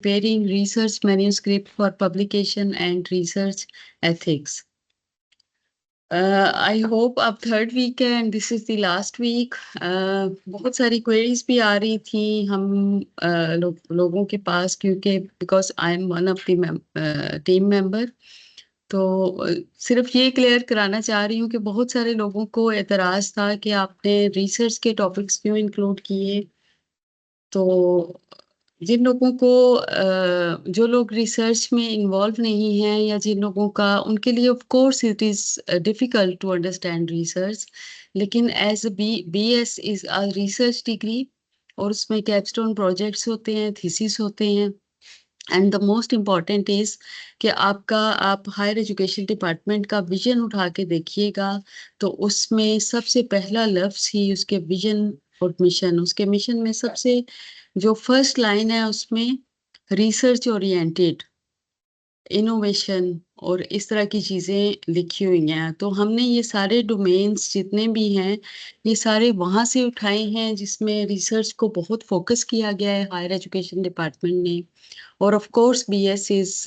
preparing research manuscript for publication and research ethics. I hope अब third week है and this is the last week. बहुत सारी queries भी आ रही थी हम लोगों के पास, क्योंकि because I am one of the team member. तो सिर्फ ये क्लियर कराना चाह रही हूँ कि बहुत सारे लोगों को एतराज था कि आपने रिसर्च के टॉपिक्स क्यों इंक्लूड किए. तो जिन लोगों को जो लोग रिसर्च में इन्वॉल्व नहीं हैं या जिन लोगों का, उनके लिए of course it is difficult to understand research. लेकिन as B BS is a research degree, और उसमें कैपस्टोन प्रोजेक्ट्स होते हैं, थीसिस होते हैं. And the most important is कि आप हायर एजुकेशन डिपार्टमेंट का विजन उठा के देखिएगा, तो उसमें सबसे पहला लफ्ज ही उसके विजन और मिशन, उसके मिशन में सबसे जो फर्स्ट लाइन है उसमें रिसर्च ओरिएंटेड, इनोवेशन और इस तरह की चीज़ें लिखी हुई हैं. तो हमने ये सारे डोमेन्स जितने भी हैं, ये सारे वहाँ से उठाए हैं जिसमें रिसर्च को बहुत फोकस किया गया है हायर एजुकेशन डिपार्टमेंट ने. और of course BS is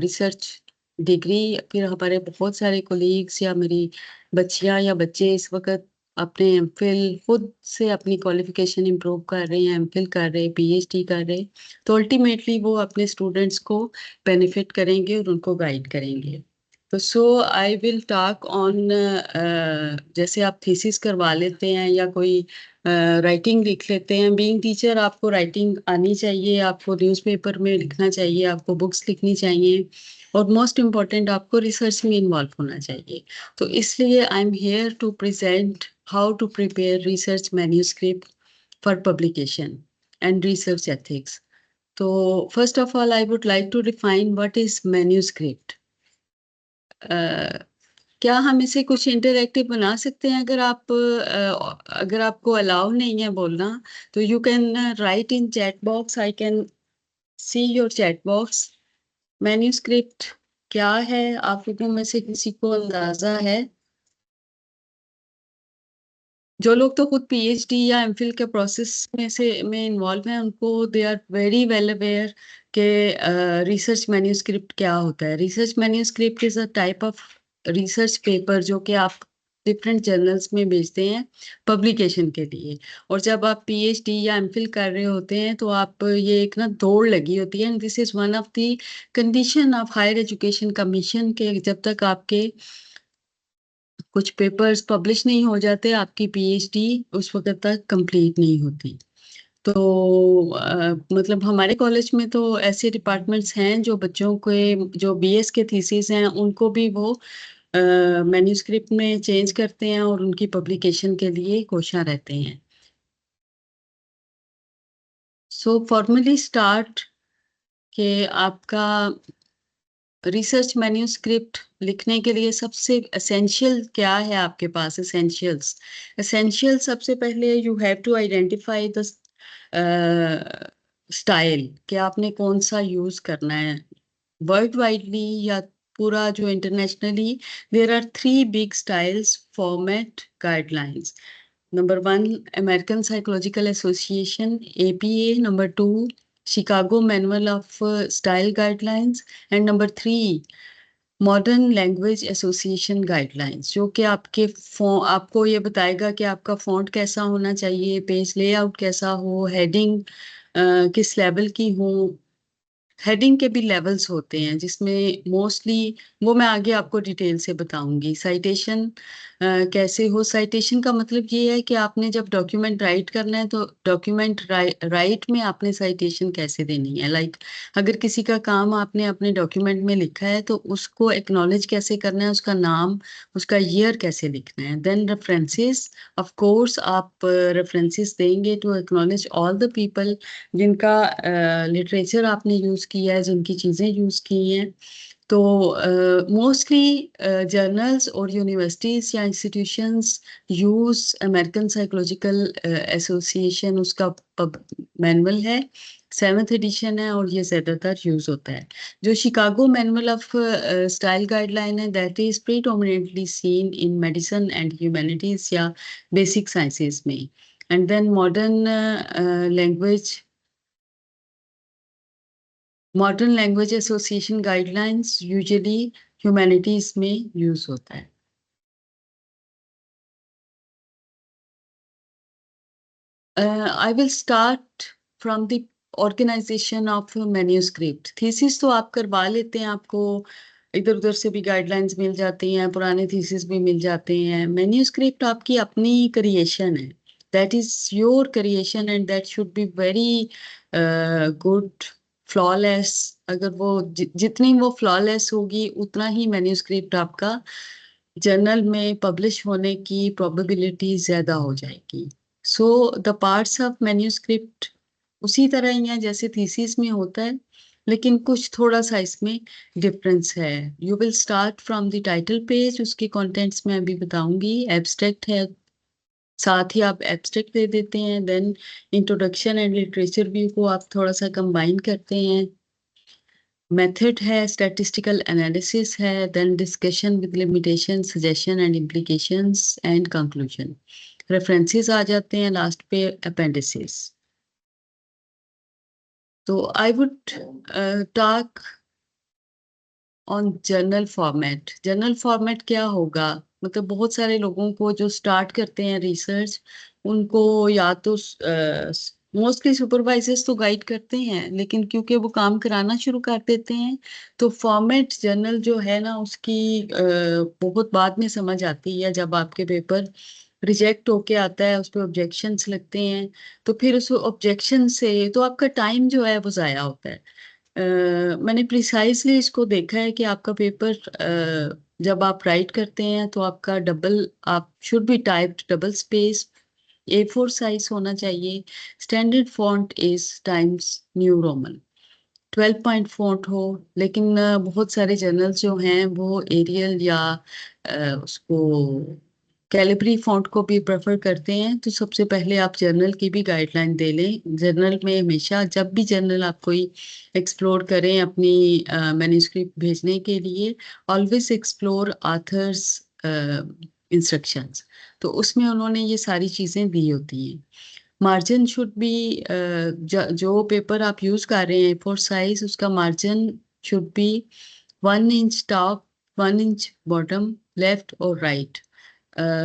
research degree. फिर हमारे बहुत सारे कोलीग्स या मेरी बच्चियां या बच्चे इस वक्त अपने एमफिल खुद से अपनी क्वालिफिकेशन इम्प्रूव कर रहे हैं, एमफिल कर रहे हैं, PhD कर रहे हैं. तो अल्टीमेटली वो अपने स्टूडेंट्स को बेनिफिट करेंगे और उनको गाइड करेंगे. तो सो आई विल टॉक ऑन, जैसे आप थीसिस करवा लेते हैं या कोई राइटिंग लिख लेते हैं. बीइंग टीचर आपको राइटिंग आनी चाहिए, आपको न्यूज़पेपर में लिखना चाहिए, आपको बुक्स लिखनी चाहिए, और मोस्ट इम्पॉर्टेंट आपको रिसर्च में इन्वॉल्व होना चाहिए. तो इसलिए I am here to present how to prepare research manuscript for publication and research ethics. तो first of all I would like to define what is manuscript. क्या हम इसे कुछ इंटरैक्टिव बना सकते हैं? अगर आपको अलाउ नहीं है बोलना, तो you can right in chat box. I can see your chat box. Manuscript क्या है, आप लोगों में से किसी को अंदाजा है? जो लोग तो खुद PhD या MPhil के प्रोसेस में इन्वॉल्व हैं, उनको they are very well aware के रिसर्च मैन्यूस्क्रिप्ट क्या होता है. Research manuscript is a type of research paper जो कि आप डिफरेंट जर्नल्स में भेजते हैं पब्लिकेशन के लिए. और जब आप PhD या MPhil कर रहे होते हैं, तो आप ये एक ना दौड़ लगी होती है. And this is one of the condition of higher education commission के जब तक आपके कुछ पेपर्स पब्लिश नहीं हो जाते, आपकी PhD उस वक्त तक कंप्लीट नहीं होती. तो मतलब हमारे कॉलेज में तो ऐसे डिपार्टमेंट्स हैं जो बच्चों के जो BS के थीसिस हैं उनको भी वो मैन्यूस्क्रिप्ट में चेंज करते हैं और उनकी पब्लिकेशन के लिए कोशियां रहते हैं. सो फॉर्मली स्टार्ट के आपका रिसर्च मैन्यूस्क्रिप्ट लिखने के लिए सबसे एसेंशियल क्या है आपके पास? एसेंशियल सबसे पहले you have to identify the style कि आपने कौन सा यूज करना है वर्ल्ड वाइडली या पूरा जो internationally. There are 3 big styles format guidelines. Number 1, American psychological association APA. Number 2, Chicago manual of style guidelines. And number 3, modern language association guidelines, जो कि आपको ये बताएगा कि आपका फॉन्ट कैसा होना चाहिए, पेज लेआउट कैसा हो, हेडिंग किस लेवल की हो. हेडिंग के भी लेवल्स होते हैं जिसमें मोस्टली वो मैं आगे आपको डिटेल से बताऊंगी. साइटेशन कैसे हो. साइटेशन का मतलब ये है कि आपने जब डॉक्यूमेंट राइट करना है, तो डॉक्यूमेंट राइट में आपने साइटेशन कैसे देनी है. अगर किसी का काम आपने अपने डॉक्यूमेंट में लिखा है, तो उसको एक्नॉलेज कैसे करना है, उसका नाम, उसका ईयर कैसे लिखना है. Then references. ऑफ कोर्स आप रेफरेंसेस देंगे to acknowledge all the people जिनका लिटरेचर आपने यूज़ किया है, जिनकी चीज़ें यूज़ की हैं. तो मोस्टली जर्नल्स और यूनिवर्सिटीज़ या institutions use American psychological association, उसका मैनुअल है, 7th एडिशन है, और ये ज़्यादातर यूज़ होता है. जो Chicago manual of style guideline है, that is predominantly seen in medicine and humanities या बेसिक साइंसेज में. And then modern language modern language association guidelines usually humanities में यूज होता है। I will start from the organization of manuscript. Thesis तो आप करवा लेते हैं, आपको इधर उधर से भी गाइडलाइंस मिल जाती हैं, पुराने थीसिस भी मिल जाते हैं। मैन्यूस्क्रिप्ट आपकी अपनी क्रिएशन है, that is your creation and that should be very good, flawless. अगर वो जितनी वो फ्लॉलेस होगी उतना ही मैन्यूस्क्रिप्ट आपका जर्नल में पब्लिश होने की प्रोबेबिलिटी ज्यादा हो जाएगी। So the parts of manuscript उसी तरह ही है जैसे थीसिस में होता है, लेकिन कुछ थोड़ा सा इसमें डिफरेंस है। You will start from the title page, उसके कंटेंट्स में अभी बताऊंगी। एब्स्ट्रैक्ट है, साथ ही आप एब्स्ट्रैक्ट दे देते हैं। Then introduction and literature view को आप थोड़ा सा कंबाइन करते हैं। मेथड है, स्टैटिस्टिकल एनालिसिस है, then discussion with limitation, suggestion and implications and conclusion. References आ जाते हैं लास्ट पे, अपेंडिसेस। तो I would talk on journal format. Journal format क्या होगा, मतलब बहुत सारे लोगों को जो स्टार्ट करते हैं रिसर्च, उनको या तो मोस्टली सुपरवाइजर्स तो गाइड करते हैं, लेकिन क्योंकि वो काम कराना शुरू कर देते हैं तो फॉर्मेट जर्नल जो है ना उसकी बहुत बाद में समझ आती है। जब आपके पेपर रिजेक्ट होके आता है, उस पर ऑब्जेक्शंस लगते हैं, तो फिर उस ऑब्जेक्शन से तो आपका टाइम जो है वो जाया होता है। मैंने प्रिसाइसली इसको देखा है कि आपका पेपर जब आप राइट करते हैं तो आपका डबल, आप should be typed double space, A4 size होना चाहिए। Standard font is times new Roman, 12 point font हो। लेकिन बहुत सारे जर्नल्स जो हैं वो एरियल या उसको कैलिब्री फॉन्ट को भी प्रेफर करते हैं। तो सबसे पहले आप जर्नल की भी गाइडलाइन दे लें। जर्नल में हमेशा जब भी जर्नल आप कोई एक्सप्लोर करें अपनी मैन्युस्क्रिप्ट भेजने के लिए, ऑलवेज एक्सप्लोर ऑथर्स इंस्ट्रक्शंस। तो उसमें उन्होंने ये सारी चीज़ें दी होती हैं। मार्जिन शुड बी, जो पेपर आप यूज कर रहे हैं A4 साइज, उसका margin should be 1 inch top, 1 inch bottom, left और राइट।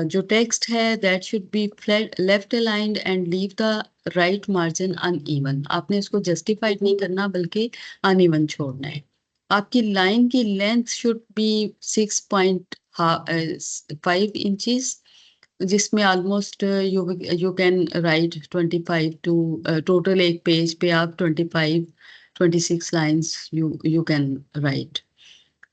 जो टेक्स्ट है that should be flat left aligned and leave the right margin uneven. आपने इसको जस्टिफाइड नहीं करना बल्कि अनइवन छोड़ना है। आपकी लाइन की लेंथ शुड बी 6.5 इंचेस, जिसमें almost you can write 25 to, total एक पेज पे आप 25-26 lines you can write.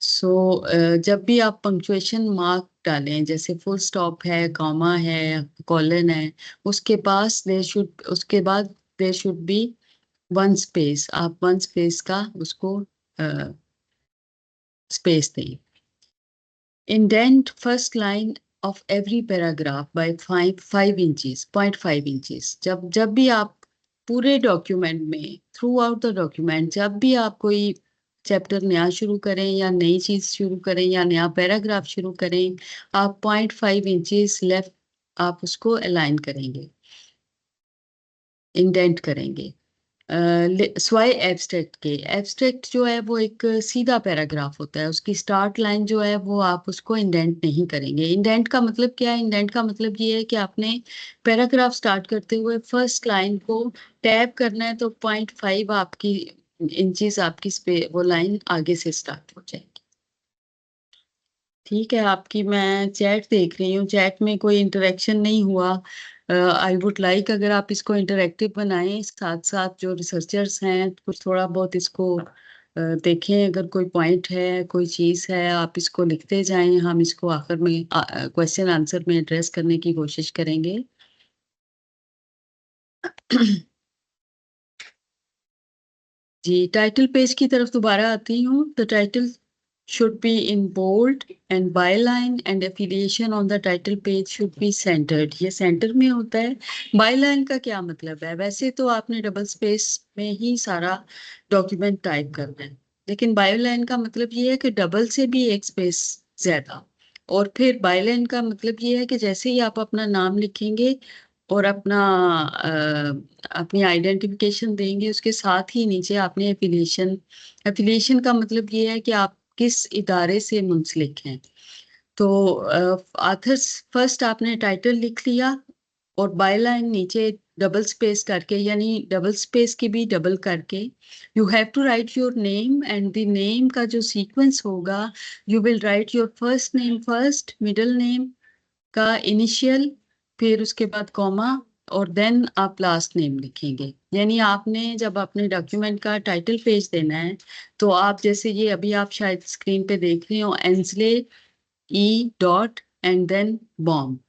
So जब भी आप पंक्चुएशन मार्क डालें, जैसे फुल स्टॉप है, कॉमा है, कॉलन है, उसके पास देयर शुड, उसके बाद देयर शुड बी 1 स्पेस। आप 1 स्पेस का उसको स्पेस दें। Indent first line of every paragraph by 5 inches, 0.5 inches. जब जब भी आप पूरे डॉक्यूमेंट में, थ्रू आउट द डॉक्यूमेंट, जब भी आप कोई चैप्टर नया शुरू करें या नई चीज शुरू करें या नया पैराग्राफ शुरू करें, आप 0.5 इंचेस लेफ्ट आप उसको अलाइन करेंगे, इंडेंट करेंगे। स्वाय एब्स्ट्रैक्ट के, एब्स्ट्रैक्ट जो है वो एक सीधा पैराग्राफ होता है, उसकी स्टार्ट लाइन जो है वो आप उसको इंडेंट नहीं करेंगे। इंडेंट का मतलब क्या है? इंडेंट का मतलब ये है कि आपने पैराग्राफ स्टार्ट करते हुए फर्स्ट लाइन को टैप करना है, तो 0.5 आपकी इंचेस आपकी वो लाइन आगे से स्टार्ट हो जाएगी। ठीक है, आपकी मैं चैट देख रही हूँ, चैट में कोई इंटरेक्शन नहीं हुआ। आई वुड लाइक अगर आप इसको इंटरेक्टिव बनाएं, साथ साथ जो रिसर्चर्स हैं कुछ थोड़ा बहुत इसको देखें। अगर कोई पॉइंट है, कोई चीज़ है, आप इसको लिखते जाएं, हम इसको आखिर में क्वेश्चन आंसर में एड्रेस करने की कोशिश करेंगे। जी, टाइटल पेज की तरफ दोबारा आती हूँ। The title should be in bold and byline and affiliation on the title page should be centered। ये सेंटर में होता है। बायलाइन का क्या मतलब है? वैसे तो आपने डबल स्पेस में ही सारा डॉक्यूमेंट टाइप करना है, लेकिन बायोलाइन का मतलब ये है कि डबल से भी एक स्पेस ज्यादा। और फिर बायलाइन का मतलब ये है कि जैसे ही आप अपना नाम लिखेंगे और अपनी आइडेंटिफिकेशन देंगे। उसके साथ ही नीचे आपने एफिलिएशन, एफिलिएशन का मतलब ये है कि आप किस इदारे से मुंसलिक हैं। तो ऑथर्स फर्स्ट आपने टाइटल लिख लिया और बाय लाइन नीचे डबल स्पेस करके, यानी डबल स्पेस की भी डबल करके, you have to write your name and the name का जो सीक्वेंस होगा, you will write your first name first, middle name का इनिशियल, फिर उसके बाद कॉमा, और देन आप लास्ट नेम लिखेंगे। यानी आपने जब अपने डॉक्यूमेंट का टाइटल पेज देना है तो आप जैसे ये अभी आप शायद स्क्रीन पे देख रहे हो, Ansley E dot and then bomb,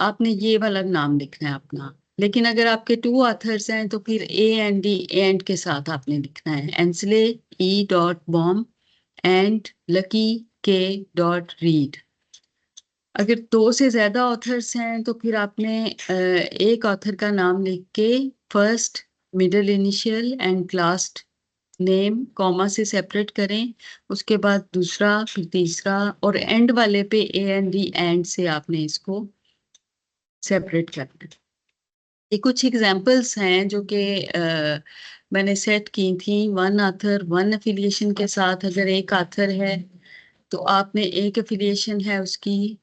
आपने ये वाला नाम लिखना है अपना। लेकिन अगर आपके टू ऑथर्स हैं तो फिर ए एंड डी एंड के साथ आपने लिखना है, Ansley E dot bomb and Lucky K dot Reid. अगर दो से ज्यादा ऑथर्स हैं तो फिर आपने एक ऑथर का नाम लिख के first, middle initial and last name comma से सेपरेट करें, उसके बाद दूसरा, फिर तीसरा, और एंड वाले पे ए एंड डी एंड से आपने इसको सेपरेट करना है। ये कुछ एग्जांपल्स हैं जो कि मैंने सेट की थी। वन ऑथर वन एफिलिएशन के साथ, अगर एक ऑथर है तो आपने एक एफिलिएशन है उसकी,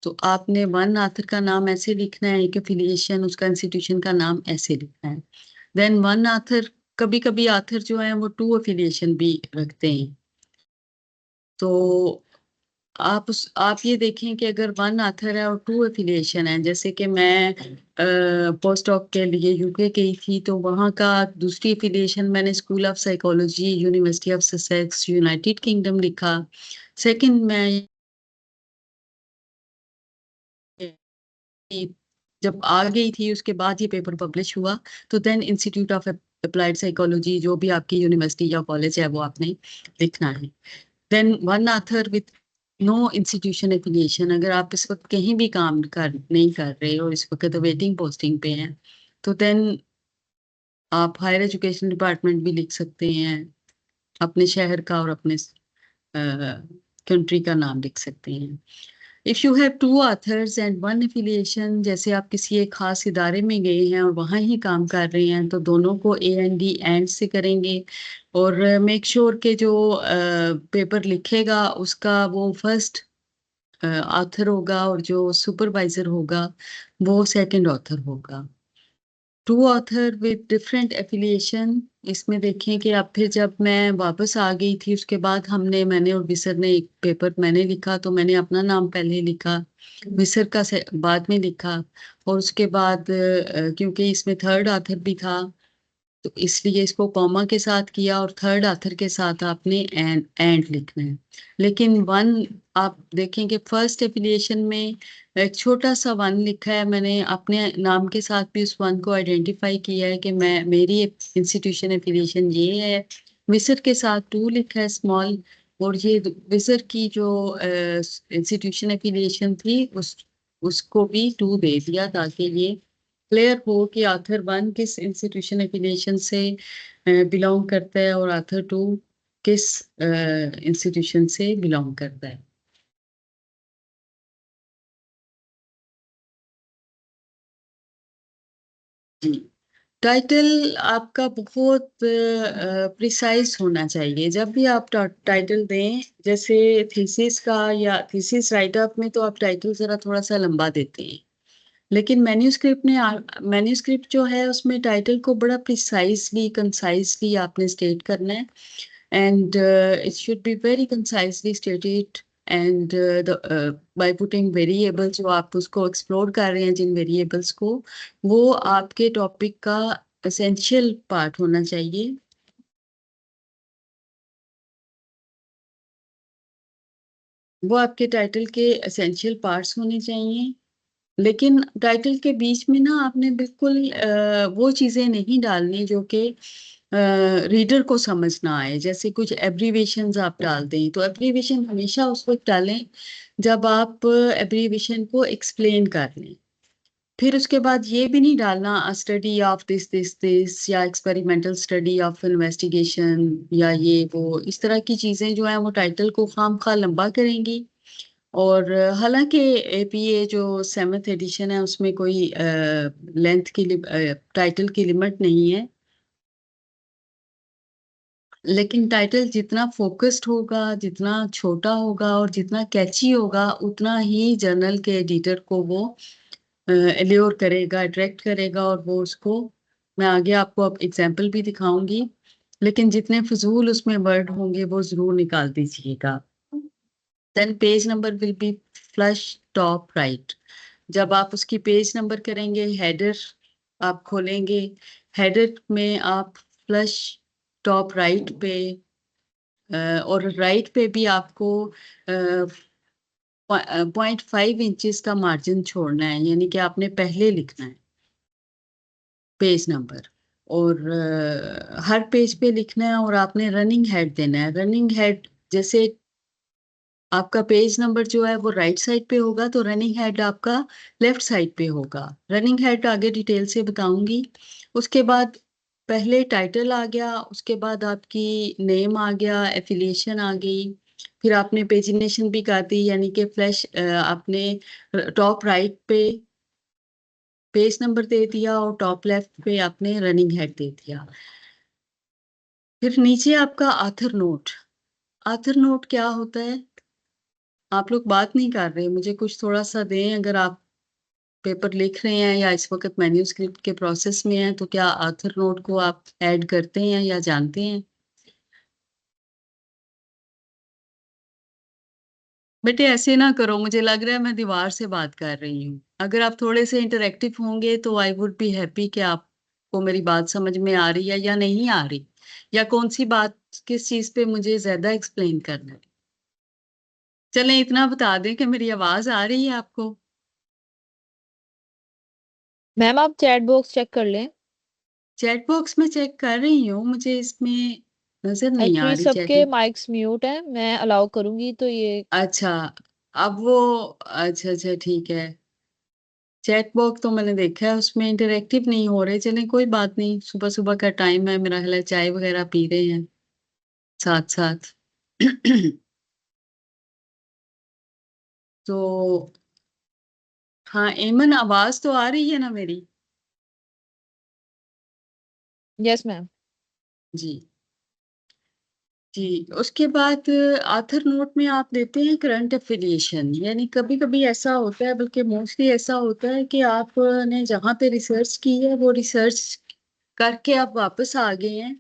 तो आपने वन ऑथर का नाम ऐसे लिखना है, एक एफिलिएशन उसका इंस्टीट्यूशन का नाम ऐसे लिखना है। देन वन ऑथर, कभी कभी ऑथर जो है वो टू एफिलिएशन भी रखते हैं। तो आप ये देखें कि अगर वन ऑथर है और टू एफिलिएशन है, जैसे कि मैं पोस्ट डॉक के लिए यूके गई थी तो वहाँ का दूसरी एफिलिएशन मैंने school of psychology university of Sussex United kingdom लिखा। सेकंड मैं जब आ गई थी उसके बाद ये पेपर पब्लिश हुआ, तो then institute of applied psychology जो भी आपकी यूनिवर्सिटी या कॉलेज है वो आपने लिखना है। Then one author with no institution affiliation, अगर आप इस वक्त कहीं भी काम कर नहीं कर रहे और इस वक्त वेटिंग पोस्टिंग पे हैं तो देन आप हायर एजुकेशन डिपार्टमेंट भी लिख सकते हैं, अपने शहर का और अपने कंट्री का नाम लिख सकते हैं। If you have two authors and one affiliation, जैसे आप किसी एक खास इदारे में गए हैं और वहाँ ही काम कर रहे हैं, तो दोनों को ए एंड डी एंड से करेंगे। और मेक श्योर के जो पेपर लिखेगा उसका वो फर्स्ट ऑथर होगा और जो सुपरवाइजर होगा वो सेकंड ऑथर होगा। Two author with different affiliation, इसमें देखें कि अब फिर जब मैं वापस आ गई थी उसके बाद मैंने और विसर ने एक पेपर मैंने लिखा, तो मैंने अपना नाम पहले लिखा, विसर का बाद में लिखा, और उसके बाद क्योंकि इसमें थर्ड ऑथर भी था तो इसलिए इसको कॉमा के साथ किया, और थर्ड ऑथर के साथ आपने एंड लिखना है। लेकिन वन, आप देखेंगे फर्स्ट एफिलिएशन में एक छोटा सा वन लिखा है, मैंने अपने नाम के साथ भी उस वन को आइडेंटिफाई किया है कि मैं मेरी इंस्टीट्यूशन एफिलिएशन ये है। विसर के साथ टू लिखा है स्मॉल, और ये विसर की जो इंस्टीट्यूशन एफिलिएशन थी उसको भी टू दे दिया ताकि ये क्लियर हो कि आथर वन किस इंस्टीट्यूशन एफिलिएशन से बिलोंग करता है और आथर टू किस इंस्टीट्यूशन से बिलोंग करता है। जी, टाइटल आपका बहुत प्रिसाइज होना चाहिए जब भी आप टाइटल दें। जैसे थीसिस का या थीसिस राइटअप में तो आप टाइटल जरा थोड़ा सा लंबा देते हैं, लेकिन मैन्यूस्क्रिप्ट जो है उसमें टाइटल को बड़ा प्रिसाइजली कंसाइजली आपने स्टेट करना है, and it should be very concisely stated, and by putting variables जो आप उसको एक्सप्लोर कर रहे हैं, जिन वेरिएबल्स को, वो आपके टॉपिक का एसेंशियल पार्ट होना चाहिए। वो आपके टाइटल के एसेंशियल पार्ट्स होने चाहिए। लेकिन टाइटल के बीच में ना आपने बिल्कुल वो चीजें नहीं डालनी जो कि रीडर को समझ ना आए। जैसे कुछ एब्रीवेशंस आप डाल दें, तो एब्रीवेशन हमेशा उस वक्त डालें जब आप एब्रीवेशन को एक्सप्लेन कर लें। फिर उसके बाद ये भी नहीं डालना स्टडी ऑफ दिस या एक्सपेरिमेंटल स्टडी ऑफ इन्वेस्टिगेशन या ये वो, इस तरह की चीजें जो है वो टाइटल को खाम खा लंबा करेंगी और हालांकि एपीए जो 7th एडिशन है उसमें कोई लेंथ की टाइटल की लिमिट नहीं है, लेकिन टाइटल जितना फोकस्ड होगा, जितना छोटा होगा और जितना कैची होगा, उतना ही जर्नल के एडिटर को वो एल्योर करेगा, अट्रैक्ट करेगा, और वो उसको, मैं आगे आपको अब एग्जाम्पल भी दिखाऊंगी, लेकिन जितने फजूल उसमें वर्ड होंगे वो जरूर निकाल दीजिएगा। Then page number will be flush top right. जब आप उसकी पेज नंबर करेंगे, हेडर आप खोलेंगे, हेडर में आप फ्लश टॉप राइट पे और राइट पे भी आपको 0.5 इंचेस का मार्जिन छोड़ना है, यानी कि आपने पहले लिखना है पेज नंबर, और हर पेज पे लिखना है, और आपने रनिंग हेड देना है। रनिंग हेड जैसे आपका पेज नंबर जो है वो राइट साइड पे होगा, तो रनिंग हेड आपका लेफ्ट साइड पे होगा। रनिंग हेड आगे डिटेल से बताऊंगी। उसके बाद पहले टाइटल आ गया, उसके बाद आपकी नेम आ गया, एफिलिएशन आ गई, फिर आपने पेजिनेशन भी कर दी, यानी कि फ्लैश आपने टॉप राइट पे पेज नंबर दे दिया और टॉप लेफ्ट पे आपने रनिंग हेड दे दिया। फिर नीचे आपका आथर नोट। आथर नोट क्या होता है? आप लोग बात नहीं कर रहे, मुझे कुछ थोड़ा सा दें। अगर आप पेपर लिख रहे हैं या इस वक्त मैन्यूस्क्रिप्ट के प्रोसेस में हैं, तो क्या आथर नोट को आप ऐड करते हैं या जानते हैं? बेटे ऐसे ना करो, मुझे लग रहा है मैं दीवार से बात कर रही हूँ। अगर आप थोड़े से इंटरेक्टिव होंगे तो आई वुड बी हैप्पी कि आपको मेरी बात समझ में आ रही है या नहीं आ रही, या कौन सी बात, किस चीज पे मुझे ज्यादा एक्सप्लेन करना है। चलें इतना बता दें कि मेरी आवाज आ रही है आपको। मैम आप चैट बॉक्स चेक कर लें। चैट बॉक्स में चेक कर रही हूँ, मुझे इसमें नजर नहीं आ एक्चुअली रही चैट। सबके माइक्स म्यूट है, मैं अलाउ करूंगी तो ये। अच्छा, अब वो, अच्छा अच्छा ठीक है। चैट बॉक्स तो मैंने देखा है, उसमें इंटरेक्टिव नहीं हो रहे। चलें कोई बात नहीं, सुबह सुबह का टाइम है, मेरा ख्याल है चाय वगैरह पी रहे हैं साथ साथ। तो हाँ एमन, आवाज तो आ रही है ना मेरी? Yes ma'am. जी जी। उसके बाद आथर नोट में आप देते हैं करंट एफिलिएशन। यानी कभी कभी ऐसा होता है, बल्कि मोस्टली ऐसा होता है कि आपने जहाँ पे रिसर्च की है वो रिसर्च करके आप वापस आ गए हैं,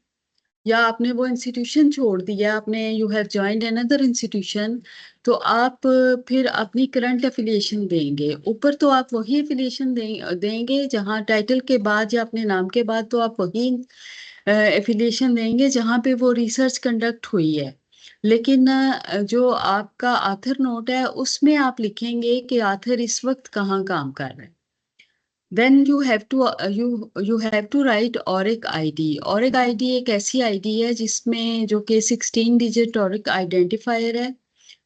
या आपने वो इंस्टीट्यूशन छोड़ दिया, आपने you have joined another institution, तो आप फिर अपनी करंट एफिलिएशन देंगे। ऊपर तो आप वही एफिलिएशन देंगे जहाँ टाइटल के बाद या अपने नाम के बाद, तो आप वही एफिलिएशन देंगे जहाँ पे वो रिसर्च कंडक्ट हुई है। लेकिन जो आपका आथर नोट है उसमें आप लिखेंगे कि आथर इस वक्त कहाँ काम कर रहे हैं। Then you have to write Auric ID. Auric ID एक ऐसी आईडी है जिसमें, जो कि 16 डिजिट ऑरिक आइडेंटिफायर है।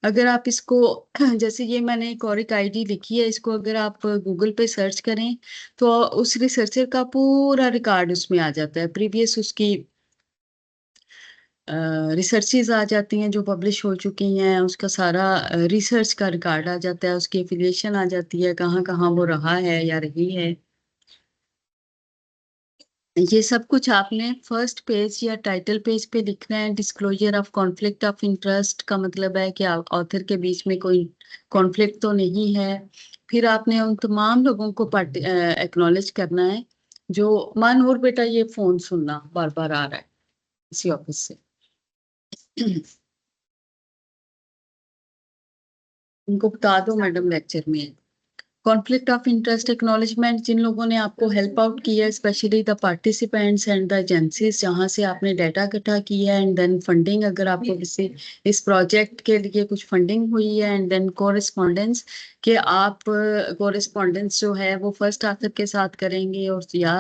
अगर आप इसको जैसे ये मैंने एक ऑरिक आईडी लिखी है, इसको अगर आप गूगल पे सर्च करें तो उस रिसर्चर का पूरा रिकॉर्ड उसमें आ जाता है, प्रीवियस उसकी रिसर्चेज आ जाती हैं जो पब्लिश हो चुकी हैं, उसका सारा रिसर्च का रिकॉर्ड आ जाता है, उसकी एफिलिएशन आ जाती है, कहाँ कहाँ वो रहा है या रही है। ये सब कुछ आपने फर्स्ट पेज या टाइटल पेज पे लिखना है। Disclosure of conflict of interest का मतलब है कि ऑथर के बीच में कोई कॉन्फ्लिक्ट तो नहीं है। फिर आपने उन तमाम लोगों को एक्नॉलेज करना है। जो मानूर बेटा, ये फोन सुनना बार बार आ रहा है इसी ऑफिस से। उनको बता दो मैडम लेक्चर में। कॉन्फ्लिक्ट ऑफ इंटरेस्ट एक्नॉलेजमेंट, जिन लोगों ने आपको हेल्प आउट किया है, specially the participants and the agencies जहां से आपने डाटा इकट्ठा किया है, एंड देन फंडिंग, अगर आपको किसी इस प्रोजेक्ट के लिए कुछ फंडिंग हुई है, एंड देन कोरिस्पॉन्डेंस, कि आप कोरिस्पॉन्डेंस जो है वो फर्स्ट ऑथर के साथ करेंगे और या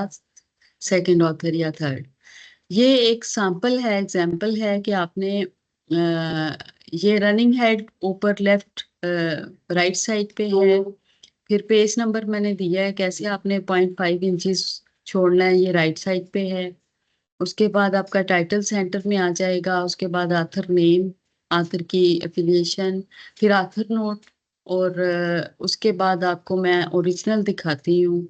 सेकंड ऑथर या थर्ड। ये एक सैंपल है, एग्जाम्पल है कि आपने ये रनिंग हेड ऊपर लेफ्ट राइट साइड पे है। फिर पेज नंबर मैंने दिया है कैसे आपने 0.5 इंचेस छोड़ना है, ये राइट साइड पे है। उसके बाद आपका टाइटल सेंटर में आ जाएगा, उसके बाद आथर नेम, आथर की एफिलिएशन, फिर आथर नोट, और उसके बाद आपको मैं ओरिजिनल दिखाती हूँ।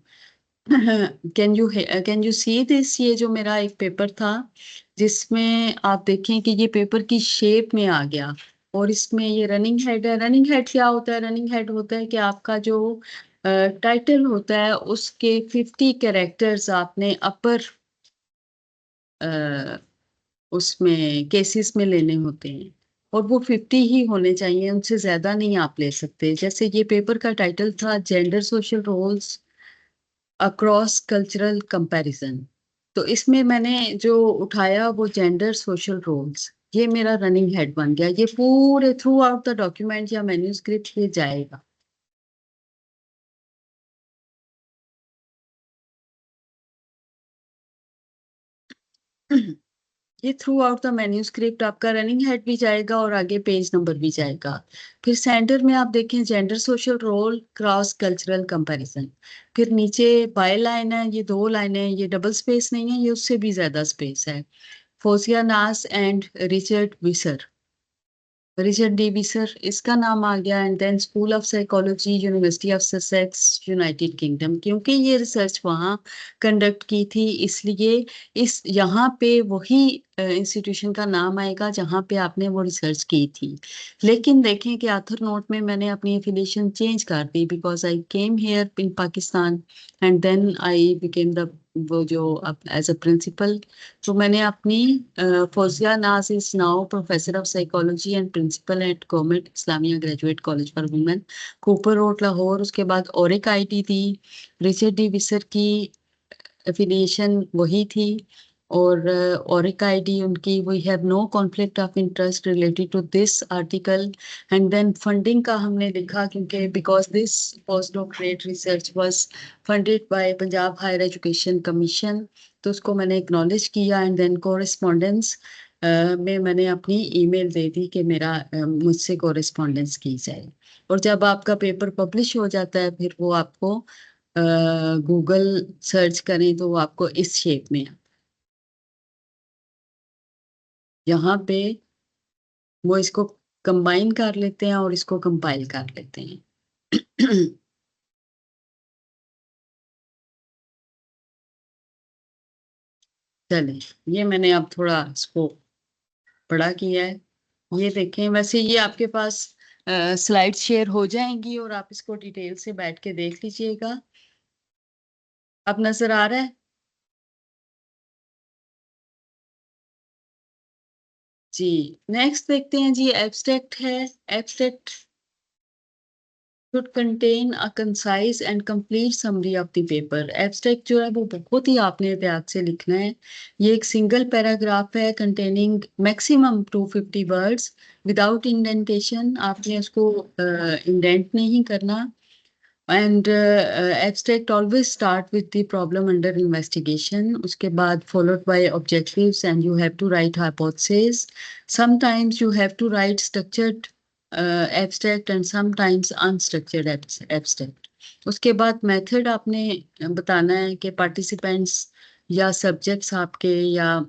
Can you see this? ये जो मेरा एक पेपर था जिसमें आप देखें कि ये पेपर की शेप में आ गया, और इसमें ये रनिंग हेड है। रनिंग हेड क्या होता है? रनिंग हेड होता है कि आपका जो टाइटल होता है उसके 50 कैरेक्टर्स आपने अपर उसमें केसेस में लेने होते हैं, और वो 50 ही होने चाहिए, उनसे ज्यादा नहीं आप ले सकते। जैसे ये पेपर का टाइटल था gender social roles across cultural comparison. तो इसमें मैंने जो उठाया वो जेंडर सोशल रोल्स, ये मेरा रनिंग हेड बन गया। ये पूरे थ्रू आउट द डॉक्यूमेंट या मैन्यूस्क्रिप्ट ये जाएगा। ये थ्रू आउट द मैन्यूस्क्रिप्ट आपका रनिंग हेड भी जाएगा और आगे पेज नंबर भी जाएगा। फिर सेंटर में आप देखें gender social role cross cultural comparison. फिर नीचे बाय लाइन है, ये 2 लाइनें, ये डबल स्पेस नहीं है, ये उससे भी ज्यादा स्पेस है। Fauzia Naz and Richard Visser, Richard D Visser इसका नाम आ गया। And then school of psychology, university of Sussex, United Kingdom. क्योंकि ये रिसर्च वहाँ कंडक्ट की थी, इसलिए इस यहाँ पे वही इंस्टीट्यूशन का नाम आएगा जहाँ पे आपने वो रिसर्च की थी। लेकिन देखें कि आथर नोट में मैंने अपनी एफिलिएशन चेंज कर दी, because I came here in Pakistan and then I became the वो जो एज अ प्रिंसिपल। तो मैंने अपनी Fauzia Naz is now professor of psychology and principal at government Islamia graduate college for women, Cooper road, Lahore. उसके बाद और एक आईटी थी, रिचर्ड डी विसर की एफिलिएशन वही थी। और एक आईडी उनकी, we have no conflict of interest related to this article. And then funding का हमने लिखा, क्योंकि because this post doctorate research was funded by Punjab higher education commission, तो उसको मैंने एक्नॉलेज किया। एंड देन कोरेस्पॉन्डेंस में मैंने अपनी ईमेल दे दी कि मेरा मुझसे कोरेस्पॉन्डेंस की जाए। और जब आपका पेपर पब्लिश हो जाता है फिर वो आपको गूगल सर्च करें तो वो आपको इस शेप में यहाँ पे वो इसको कंबाइन कर लेते हैं और इसको कंपाइल कर लेते हैं। चले, ये मैंने अब थोड़ा इसको बड़ा किया है। ये देखें, वैसे ये आपके पास स्लाइड शेयर हो जाएंगी और आप इसको डिटेल से बैठ के देख लीजिएगा। अब नजर आ रहा है? जी, नेक्स्ट देखते हैं जी। एब्स्ट्रैक्ट है। Abstract should contain a concise and complete summary of the paper। Abstract जो है वो बहुत ही आपने एहतियात से लिखना है। ये एक सिंगल पैराग्राफ है containing maximum 250 words without indentation. आपने उसको इंडेंट नहीं करना। And abstract always start with the problem under investigation, उसके बाद followed by objectives and you have to write hypothesis. Sometimes you have to write structured abstract and sometimes unstructured abstract. उसके बाद method आपने बताना है कि पार्टिसिपेंट्स या subjects आपके, या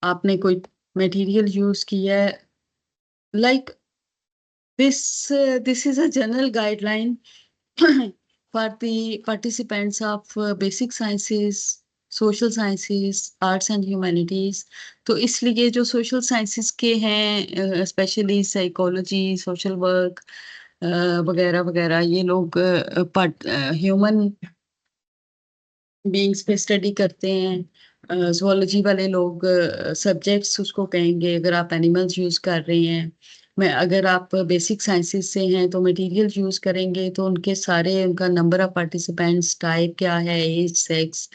आपने कोई मटेरियल यूज किया है। Like this is a general guideline for the participants of basic sciences, social sciences, arts and humanities। तो इसलिए जो social sciences के हैं, स्पेशली साइकोलॉजी, सोशल वर्क वगैरह वगैरह, ये लोग ह्यूमन बीइंग्स पे स्टडी करते हैं। zoology वाले लोग सब्जेक्ट्स उसको कहेंगे। अगर आप एनिमल्स यूज कर रहे हैं, मैं अगर आप बेसिक साइंसेस से हैं तो मटेरियल यूज करेंगे तो उनके सारे, उनका नंबर ऑफ पार्टिसिपेंट्स, टाइप क्या है, एज, सेक्स,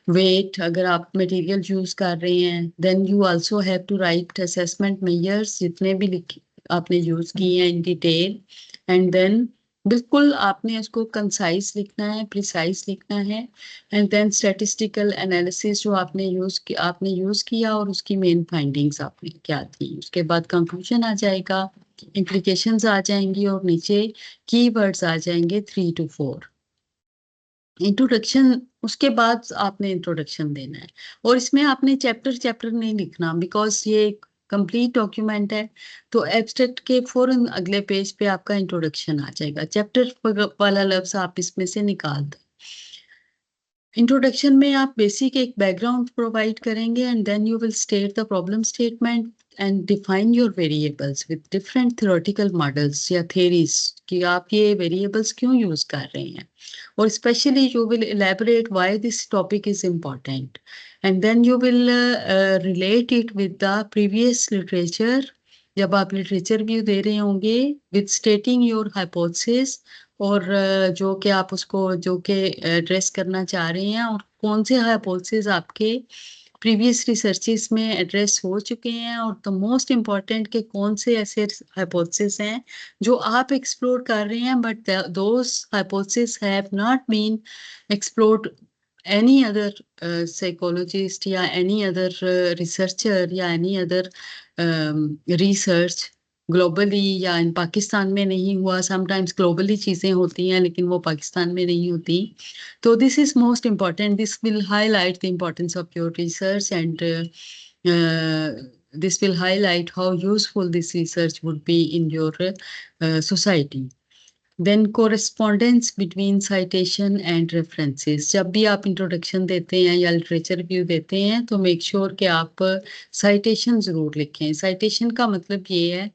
वेट। अगर आप मटेरियल यूज कर रहे हैं then you also have to write assessment measures जितने भी लिखे आपने यूज किए हैं इन डिटेल। एंड देन बिल्कुल आपने इसको कंसाइज लिखना है, प्रिसाइज लिखना है। एंड देन स्टैटिस्टिकल एनालिसिस जो आपने यूज किया और उसकी मेन फाइंडिंग्स आपने क्या थी। उसके बाद कंक्लूजन आ जाएगा, इंप्लीकेशंस आ जाएंगी और नीचे कीवर्ड्स आ जाएंगे 3 to 4। इंट्रोडक्शन, उसके बाद आपने इंट्रोडक्शन देना है। और इसमें आपने चैप्टर चैप्टर नहीं लिखना, बिकॉज ये कंप्लीट डॉक्यूमेंट है तो एब्स्ट्रैक्ट के फौरन अगले पेज पे आपका इंट्रोडक्शन आ जाएगा, चैप्टर वाला लफ्ज आप इसमें से निकाल दें। इंट्रोडक्शन में आप बेसिक एक बैकग्राउंड प्रोवाइड करेंगे and then you will state the problem statement and define your variables with different theoretical models या थेरीज कि आप ये वेरिएबल्स क्यों यूज कर रहे हैं, और specially you will elaborate why this topic is important and then you will relate it with the previous literature. जब आप लिटरेचर व्यू दे रहे होंगे विद स्टेटिंग योर हाइपोथेसिस और जो कि आप उसको जो कि एड्रेस करना चाह रहे हैं और कौन से हाइपोथेसिस आपके प्रीवियस रिसर्चेस में एड्रेस हो चुके हैं और द मोस्ट इम्पॉर्टेंट के कौन से ऐसे हाइपोथेसिस हैं जो आप एक्सप्लोर कर रहे हैं but those hypothesis have not been explored any other psychologist या any other researcher या any other research ग्लोबली या इन पाकिस्तान में नहीं हुआ। समटाइम्स ग्लोबली चीज़ें होती हैं लेकिन वो पाकिस्तान में नहीं होती। तो this is most important, this will highlight the importance of your research and this will highlight how useful this research would be in your society. Then correspondence between citation and references. जब भी आप introduction देते हैं या literature review देते हैं तो make sure कि आप साइटेशन ज़रूर लिखें। साइटेशन का मतलब ये है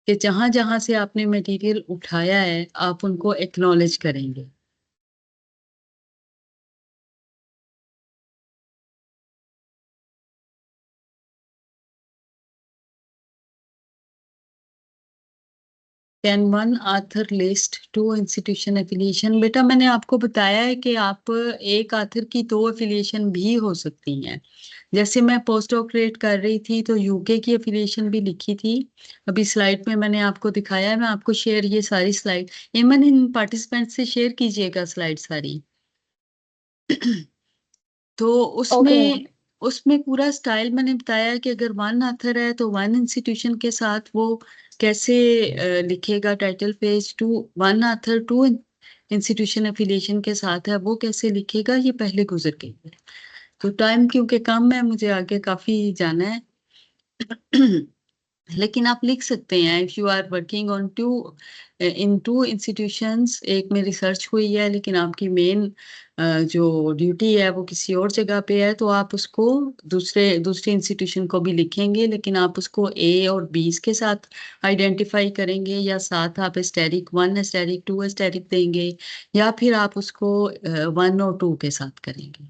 कि जहाँ जहाँ से आपने मटेरियल उठाया है आप उनको एक्नॉलेज करेंगे। Can one author list two institution affiliation? बेटा मैंने आपको बताया है कि आप एक आथर की 2 एफिलिएशन भी हो सकती हैं। जैसे मैं पोस्ट डॉक्टरेट कर रही थी तो यूके की एफिलिएशन भी लिखी थी, अभी स्लाइड में मैंने आपको दिखाया है। मैं आपको शेयर ये सारी स्लाइड इमन इन पार्टिसिपेंट से शेयर कीजिएगा स्लाइड सारी। तो ओके मैम। उसमें पूरा स्टाइल मैंने बताया कि अगर वन आथर है तो वन इंस्टीट्यूशन के साथ वो कैसे लिखेगा title page, two one author two institution affiliation के साथ है वो कैसे लिखेगा, ये पहले गुजर गई है। तो टाइम क्योंकि कम है मुझे आगे काफी जाना है लेकिन आप लिख सकते हैं if you are working on in two institutions, एक में रिसर्च हुई है लेकिन आपकी मेन जो ड्यूटी है वो किसी और जगह पे है तो आप उसको दूसरे इंस्टीट्यूशन को भी लिखेंगे लेकिन आप उसको ए और बी के साथ आइडेंटिफाई करेंगे या साथ आप एस्टेरिक 1 एस्टेरिक 2 एस्टेरिक देंगे या फिर आप उसको 1 और 2 के साथ करेंगे।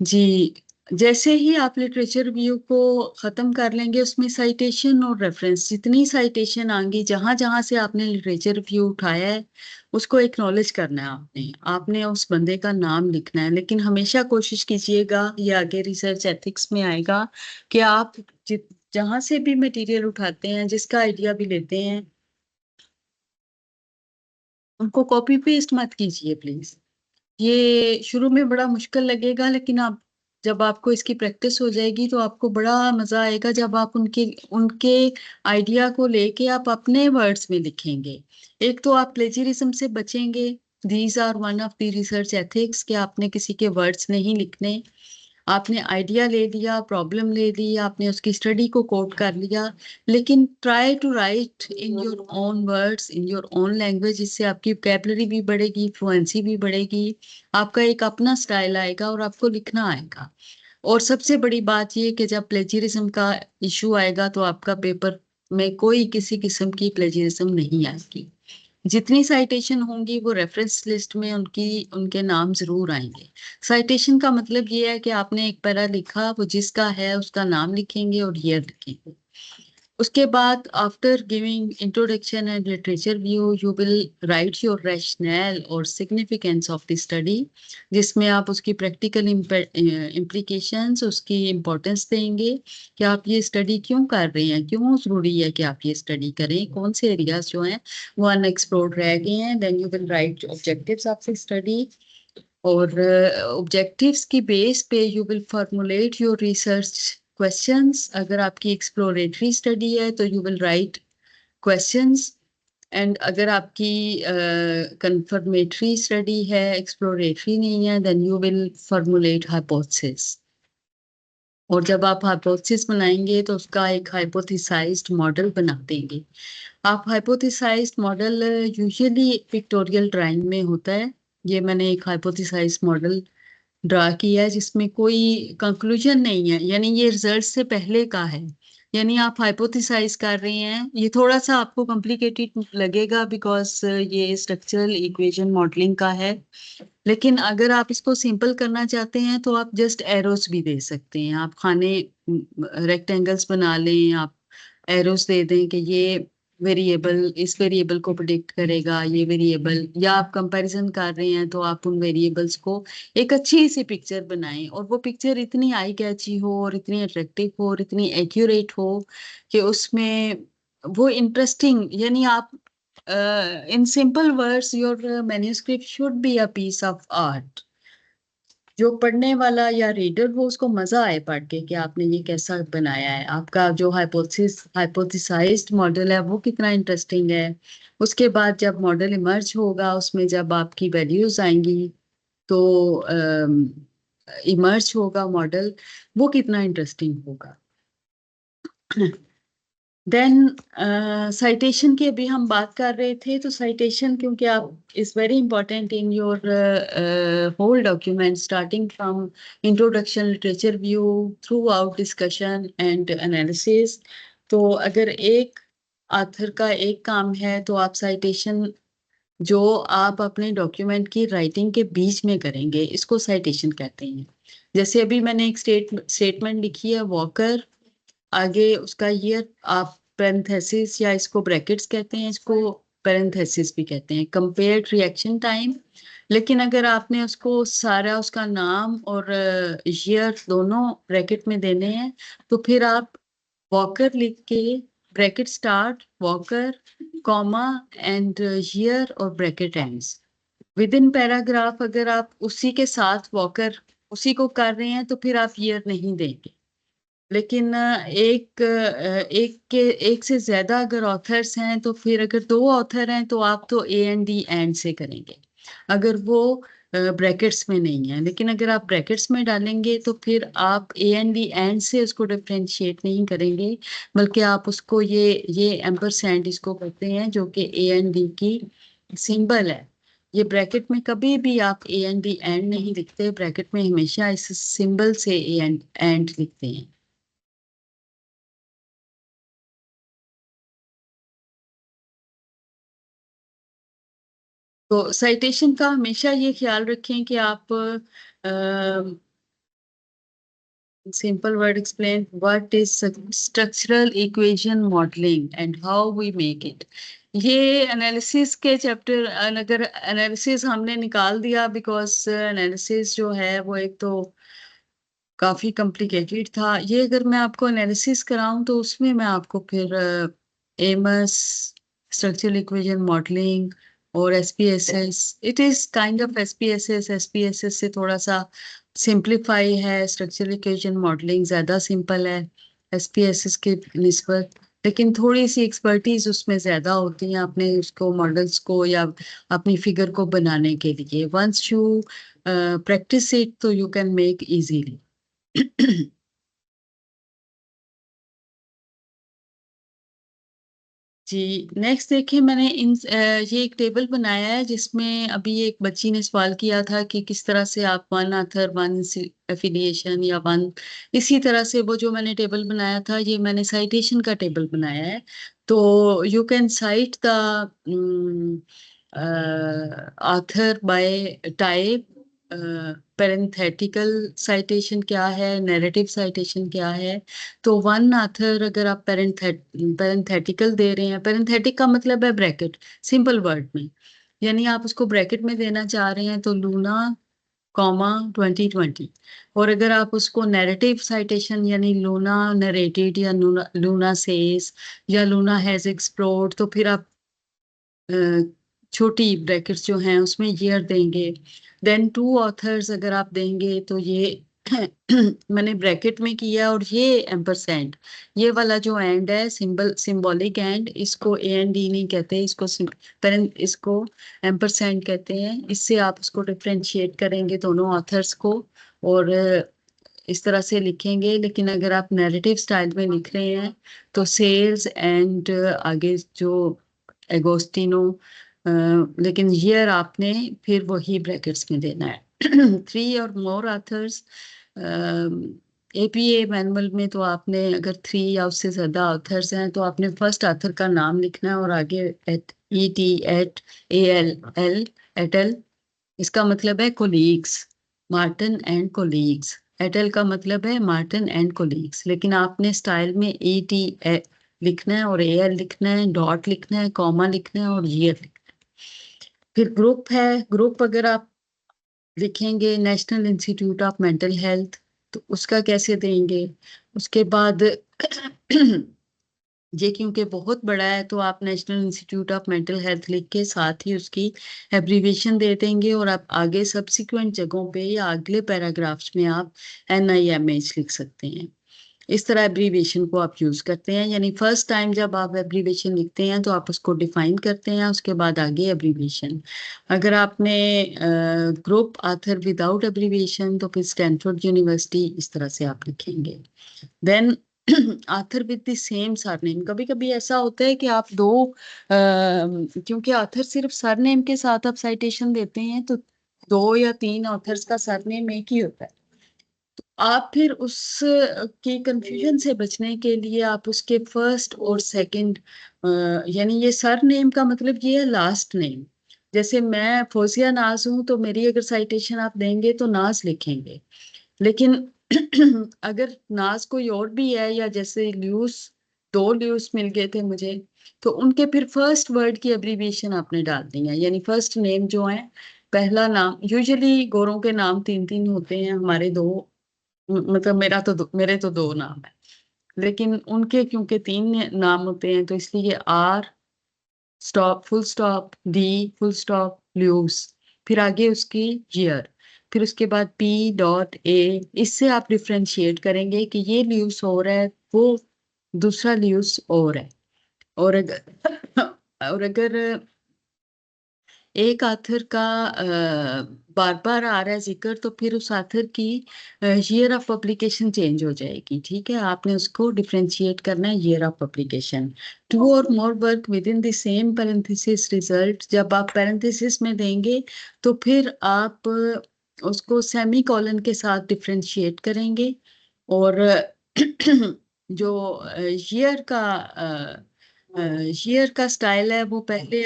जी, जैसे ही आप लिटरेचर रिव्यू को ख़त्म कर लेंगे उसमें साइटेशन और रेफरेंस जितनी साइटेशन आएंगी जहाँ जहाँ से आपने लिटरेचर रिव्यू उठाया है उसको एक्नॉलेज करना है आपने आपने उस बंदे का नाम लिखना है। लेकिन हमेशा कोशिश कीजिएगा, ये आगे रिसर्च एथिक्स में आएगा, कि आप जहाँ से भी मटेरियल उठाते हैं जिसका आइडिया भी लेते हैं उनको कॉपी पेस्ट मत कीजिए प्लीज़। ये शुरू में बड़ा मुश्किल लगेगा लेकिन आप जब आपको इसकी प्रैक्टिस हो जाएगी तो आपको बड़ा मजा आएगा जब आप उनके उनके आइडिया को लेके आप अपने वर्ड्स में लिखेंगे। एक तो आप प्लेजरिज्म से बचेंगे, these are one of the research ethics, कि आपने किसी के वर्ड्स नहीं लिखने। आपने आइडिया ले लिया, प्रॉब्लम ले ली, आपने उसकी स्टडी को कोट कर लिया, लेकिन try to write in your own words in your own language. इससे आपकी वोकैबुलरी भी बढ़ेगी, फ्लुएंसी भी बढ़ेगी, आपका एक अपना स्टाइल आएगा और आपको लिखना आएगा। और सबसे बड़ी बात ये कि जब प्लेजरिज्म का इशू आएगा तो आपका पेपर में कोई किसी किस्म की प्लेजरिज्म नहीं आएगी। जितनी साइटेशन होंगी वो रेफरेंस लिस्ट में उनके नाम जरूर आएंगे। साइटेशन का मतलब ये है कि आपने एक पैरा लिखा, वो जिसका है उसका नाम लिखेंगे और ईयर लिखेंगे। उसके बाद after giving introduction and literature view you will write your rational और सिग्निफिकेंस ऑफ द स्टडी, जिसमें आप उसकी प्रैक्टिकल इम्प्लीकेशंस उसकी इम्पोर्टेंस देंगे कि आप ये स्टडी क्यों कर रहे हैं, क्यों ज़रूरी है कि आप ये स्टडी करें, कौन से एरियाज जो हैं वो अनएक्सप्लोर्ड रह गए हैं। Then you will write objectives of the study और ऑब्जेक्टिव्स की बेस पे you will formulate your research questions. अगर आपकी एक्सप्लोरेटरी स्टडी है तो you will write questions and अगर आपकी कंफर्मेटरी स्टडी है, एक्सप्लोरेटरी नहीं है, then you will formulate hypothesis. और जब आप हाइपोथेसिस बनाएंगे तो उसका एक हाइपोथेसाइज्ड मॉडल बना देंगे। आप हाइपोथेसाइज्ड मॉडल यूजुअली पिक्टोरियल ड्राइंग में होता है। ये मैंने एक हाइपोथेसाइज्ड मॉडल ड्रा किया है जिसमें कोई कंक्लूजन नहीं है, यानी ये रिजल्ट से पहले का है। यानी आप हाइपोथेसाइज कर रहे हैं, ये थोड़ा सा आपको कॉम्प्लिकेटेड लगेगा बिकॉज ये स्ट्रक्चरल इक्वेशन मॉडलिंग का है। लेकिन अगर आप इसको सिंपल करना चाहते हैं तो आप जस्ट एरोस भी दे सकते हैं। आप खाने रेक्टेंगल्स बना लें, आप एरोस दे दें कि ये वेरिएबल इस वेरिएबल को प्रिडिक्ट करेगा, ये वेरिएबल, या आप कंपैरिजन कर रहे हैं तो आप उन वेरिएबल्स को एक अच्छी सी पिक्चर बनाएं, और वो पिक्चर इतनी आई कैची हो और इतनी अट्रैक्टिव हो और इतनी एक्यूरेट हो कि उसमें वो इंटरेस्टिंग, यानी आप in simple words, your manuscript should be a piece of art. जो पढ़ने वाला या रीडर हो उसको मजा आए पढ़ के कि आपने ये कैसा बनाया है, आपका जो हाइपोथेसाइज्ड मॉडल है वो कितना इंटरेस्टिंग है। उसके बाद जब मॉडल इमर्ज होगा, उसमें जब आपकी वैल्यूज आएंगी तो इमर्ज होगा मॉडल, वो कितना इंटरेस्टिंग होगा। देन साइटेशन की अभी हम बात कर रहे थे, तो साइटेशन क्योंकि आप is very important in your whole document starting from introduction, literature view, throughout discussion and analysis. तो अगर एक ऑथर का एक काम है तो आप साइटेशन जो आप अपने डॉक्यूमेंट की राइटिंग के बीच में करेंगे, इसको साइटेशन कहते हैं। जैसे अभी मैंने एक स्टेटमेंट लिखी है वॉकर, आगे उसका ईयर आप पैरेंथेसिस या इसको ब्रैकेट्स कहते हैं, इसको पैरेंथेसिस भी कहते हैं, कंपेयर्ड रिएक्शन टाइम। लेकिन अगर आपने उसको सारा उसका नाम और ईयर दोनों ब्रैकेट में देने हैं तो फिर आप वॉकर लिख के bracket start Walker comma and year और bracket ends within paragraph. अगर आप उसी के साथ वॉकर उसी को कर रहे हैं तो फिर आप ईयर नहीं देंगे। लेकिन एक से ज्यादा अगर ऑथर्स हैं तो फिर अगर दो ऑथर हैं तो आप तो ए एंड डी एंड से करेंगे, अगर वो ब्रैकेट्स में नहीं है। लेकिन अगर आप ब्रैकेट्स में डालेंगे तो फिर आप ए एंड डी एंड से उसको डिफ्रेंशिएट नहीं करेंगे, बल्कि आप उसको ये एम्परसैंड इसको कहते हैं जो कि ए एंड डी की सिंबल है। ये ब्रैकेट में कभी भी आप ए एंड डी एंड नहीं लिखते, ब्रैकेट में हमेशा इस सिंबल से ए एंड लिखते हैं। तो साइटेशन का हमेशा ये ख्याल रखें कि आप simple word explain what is structural equation modelling and how we make it. ये एनालिसिस के चैप्टर, अगर एनालिसिस हमने निकाल दिया बिकॉज एनालिसिस जो है वो एक तो काफी कॉम्प्लिकेटेड था, ये अगर मैं आपको एनालिसिस कराऊं तो उसमें मैं आपको फिर एमस, स्ट्रक्चरल इक्वेशन मॉडलिंग और SPSS, it is kind of SPSS. SPSS से थोड़ा सा सिंप्लीफाई है, स्ट्रक्चरल इक्वेशन मॉडलिंग ज्यादा सिंपल है एसपीएसएस के निस्बत, लेकिन थोड़ी सी एक्सपर्टीज उसमें ज्यादा होती है अपने उसको मॉडल्स को या अपनी फिगर को बनाने के लिए। वंस यू प्रैक्टिस इट तो यू कैन मेक इजीली। जी नेक्स्ट देखिए, मैंने ये एक टेबल बनाया है जिसमें अभी एक बच्ची ने सवाल किया था कि किस तरह से आप वन ऑथर वन एफिलिएशन या वन, इसी तरह से वो जो मैंने टेबल बनाया था ये मैंने साइटेशन का टेबल बनाया है। तो you can cite the author by type, parenthetical citation क्या है, नैरेटिव साइटेशन क्या है। तो वन ऑथर अगर आप पेरेंथेटिकल दे रहे हैं, पेरेंथेटिक का मतलब है ब्रैकेट, सिंपल वर्ड में, यानी आप उसको ब्रैकेट में देना चाह रहे हैं तो लूना कॉमा 2020। और अगर आप उसको नैरेटिव साइटेशन यानी लूना नरेटेड या लूना सेज या लूना हैज एक्सप्लोर्ड, तो फिर आप छोटी ब्रैकेट्स जो हैं उसमें ईयर देंगे। देन टू ऑथर्स अगर आप देंगे तो ये मैंने ब्रैकेट में किया, और ये एम्परसेंड, ये वाला जो एंड है सिंबॉलिक एंड, इसको ए एंड डी नहीं कहते, इसको एम्परसेंड कहते हैं। इससे आप उसको डिफ्रेंशिएट करेंगे दोनों ऑथर्स को, और इस तरह से लिखेंगे। लेकिन अगर आप नैरेटिव स्टाइल में लिख रहे हैं तो सेल्स एंड आगे जो एगोस्टिनो, लेकिन हियर आपने फिर वही ब्रैकेट्स में देना है। थ्री और मोर ऑथर्स, एपीए मैनुअल में तो आपने अगर थ्री या उससे ज्यादा ऑथर्स हैं तो आपने फर्स्ट ऑथर का नाम लिखना है, और आगे et E T et A L L et al, इसका मतलब है colleagues, Martin and colleagues. Et al का मतलब है मार्टिन एंड कोलीग्स, लेकिन आपने स्टाइल में ई टी लिखना है, और ए एल लिखना है, डॉट लिखना है, कॉमा लिखना है, और ईयर लिखना है। फिर ग्रुप है, ग्रुप अगर आप लिखेंगे national institute of mental health, तो उसका कैसे देंगे? उसके बाद ये क्योंकि बहुत बड़ा है तो आप national institute of mental health लिख के साथ ही उसकी एब्रीविएशन दे देंगे, और आप आगे सब्सिक्वेंट जगहों पे या अगले पैराग्राफ्स में आप NIMH लिख सकते हैं। इस तरह एब्रीविएशन को आप यूज करते हैं, यानी फर्स्ट टाइम जब आप एब्रीविएशन लिखते हैं तो आप उसको डिफाइन करते हैं, उसके बाद आगे एब्रीविएशन। अगर आपने ग्रुप ऑथर विदाउट एब्रीविएशन, तो फिर स्टैनफोर्ड यूनिवर्सिटी इस तरह से आप लिखेंगे। Then author with the same surname, कभी कभी ऐसा होता है कि आप दो क्योंकि ऑथर सिर्फ सरनेम के साथ आप साइटेशन देते हैं, तो दो या तीन ऑथर्स का सरनेम एक ही होता है। आप फिर उस की कंफ्यूजन से बचने के लिए आप उसके फर्स्ट और सेकंड, यानी ये सर नेम का मतलब ये है लास्ट नेम। जैसे मैं फोजिया नाज हूं, तो मेरी अगर साइटेशन आप देंगे तो नाज लिखेंगे, लेकिन अगर नाज कोई और भी है, या जैसे ल्यूस, दो ल्यूस मिल गए थे मुझे, तो उनके फिर फर्स्ट वर्ड की एब्रीविएशन आपने डाल दी है, यानी फर्स्ट नेम जो है, पहला नाम। यूजुअली गोरों के नाम तीन तीन होते हैं, हमारे दो, मतलब मेरे तो दो नाम है, लेकिन उनके क्योंकि तीन नाम होते हैं तो इसलिए R stop full stop D full stop Luce, फिर आगे उसकी ईयर, फिर उसके बाद P.A। इससे आप डिफ्रेंशिएट करेंगे कि ये ल्यूस और है, वो दूसरा ल्यूस और है। और अगर और अगर एक आथर का बार बार आ रहा है जिक्र, तो फिर उस आथर की ईयर ऑफ पब्लिकेशन चेंज हो जाएगी। ठीक है, आपने उसको डिफरेंशिएट करना है, ईयर ऑफ पब्लिकेशन। टू और more work with in the same parenthesis result, जब आप पैरेंथेसिस में देंगे तो फिर आप उसको सेमी कॉलन के साथ डिफरेंशिएट करेंगे। और जो ईयर का स्टाइल है वो पहले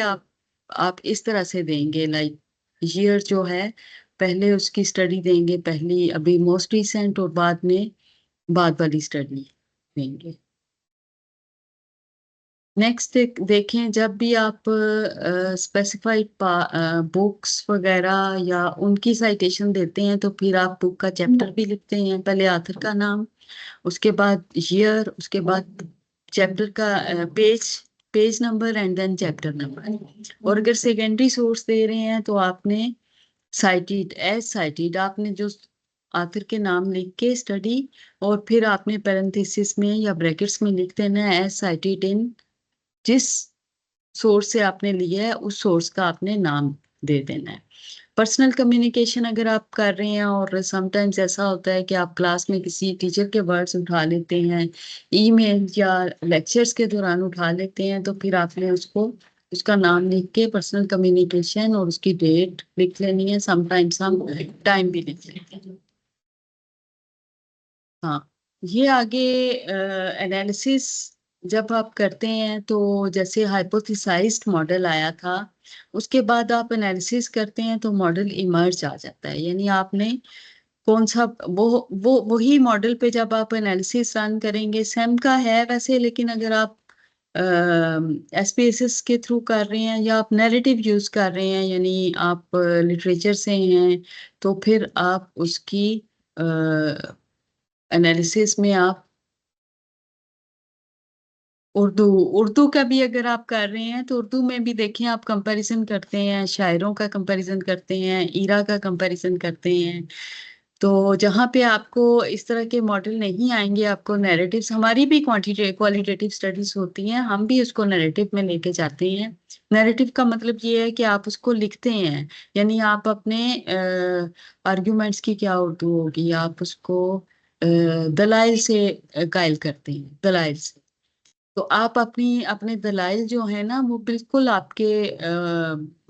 आप इस तरह से देंगे, लाइक ईयर जो है पहले उसकी स्टडी देंगे, पहली अभी मोस्ट रिसेंट, और बाद में बाद वाली स्टडी देंगे। नेक्स्ट देखें, जब भी आप स्पेसिफाइड बुक्स वगैरह या उनकी साइटेशन देते हैं तो फिर आप बुक का चैप्टर भी लिखते हैं, पहले ऑथर का नाम, उसके बाद ईयर, उसके बाद चैप्टर का page page number, and then chapter number. और अगर सेकेंडरी सोर्स दे रहे हैं तो आपने साइटेड एज साइटेड, आपने जो ऑथर के नाम लिख के स्टडी, और फिर आपने पैरेंथेसिस में या ब्रैकेट्स में लिख देना है एज साइटेड इन, जिस सोर्स से आपने लिया है उस सोर्स का आपने नाम दे देना है। पर्सनल कम्युनिकेशन अगर आप कर रहे हैं, और समटाइम्स ऐसा होता है कि आप क्लास में किसी टीचर के वर्ड्स उठा लेते हैं, ईमेल या लेक्चर्स के दौरान उठा लेते हैं, तो फिर आपने उसको उसका नाम लिख के पर्सनल कम्युनिकेशन और उसकी डेट लिख लेनी है। समटाइम्स हम टाइम भी लिख लेते हैं। हाँ, ये आगे एनालिसिस जब आप करते हैं तो जैसे हाइपोथेसाइज्ड मॉडल आया था, उसके बाद आप एनालिसिस करते हैं तो मॉडल इमर्ज आ जाता है, यानी आपने कौन सा वो वही मॉडल पे जब आप एनालिसिस रन करेंगे, सेम का है वैसे, लेकिन अगर आप SPSS के थ्रू कर रहे हैं या आप नैरेटिव यूज कर रहे हैं, यानी आप लिटरेचर से हैं, तो फिर आप उसकी एनालिसिस में आप उर्दू उर्दू का भी अगर आप कर रहे हैं तो उर्दू में भी देखें, आप कंपैरिजन करते हैं, शायरों का कंपैरिजन करते हैं, ईरा का कंपैरिजन करते हैं, तो जहाँ पे आपको इस तरह के मॉडल नहीं आएंगे, आपको नैरेटिव्स, हमारी भी क्वालिटेटिव स्टडीज होती हैं, हम भी उसको नैरेटिव में लेके जाते हैं। नैरेटिव का मतलब ये है कि आप उसको लिखते हैं, यानी आप अपने आर्ग्यूमेंट्स की क्या उर्दू होगी, आप उसको दलाइल से कायल करते हैं, दलाइल से। तो आप अपने दलाइल जो है ना, वो बिल्कुल आपके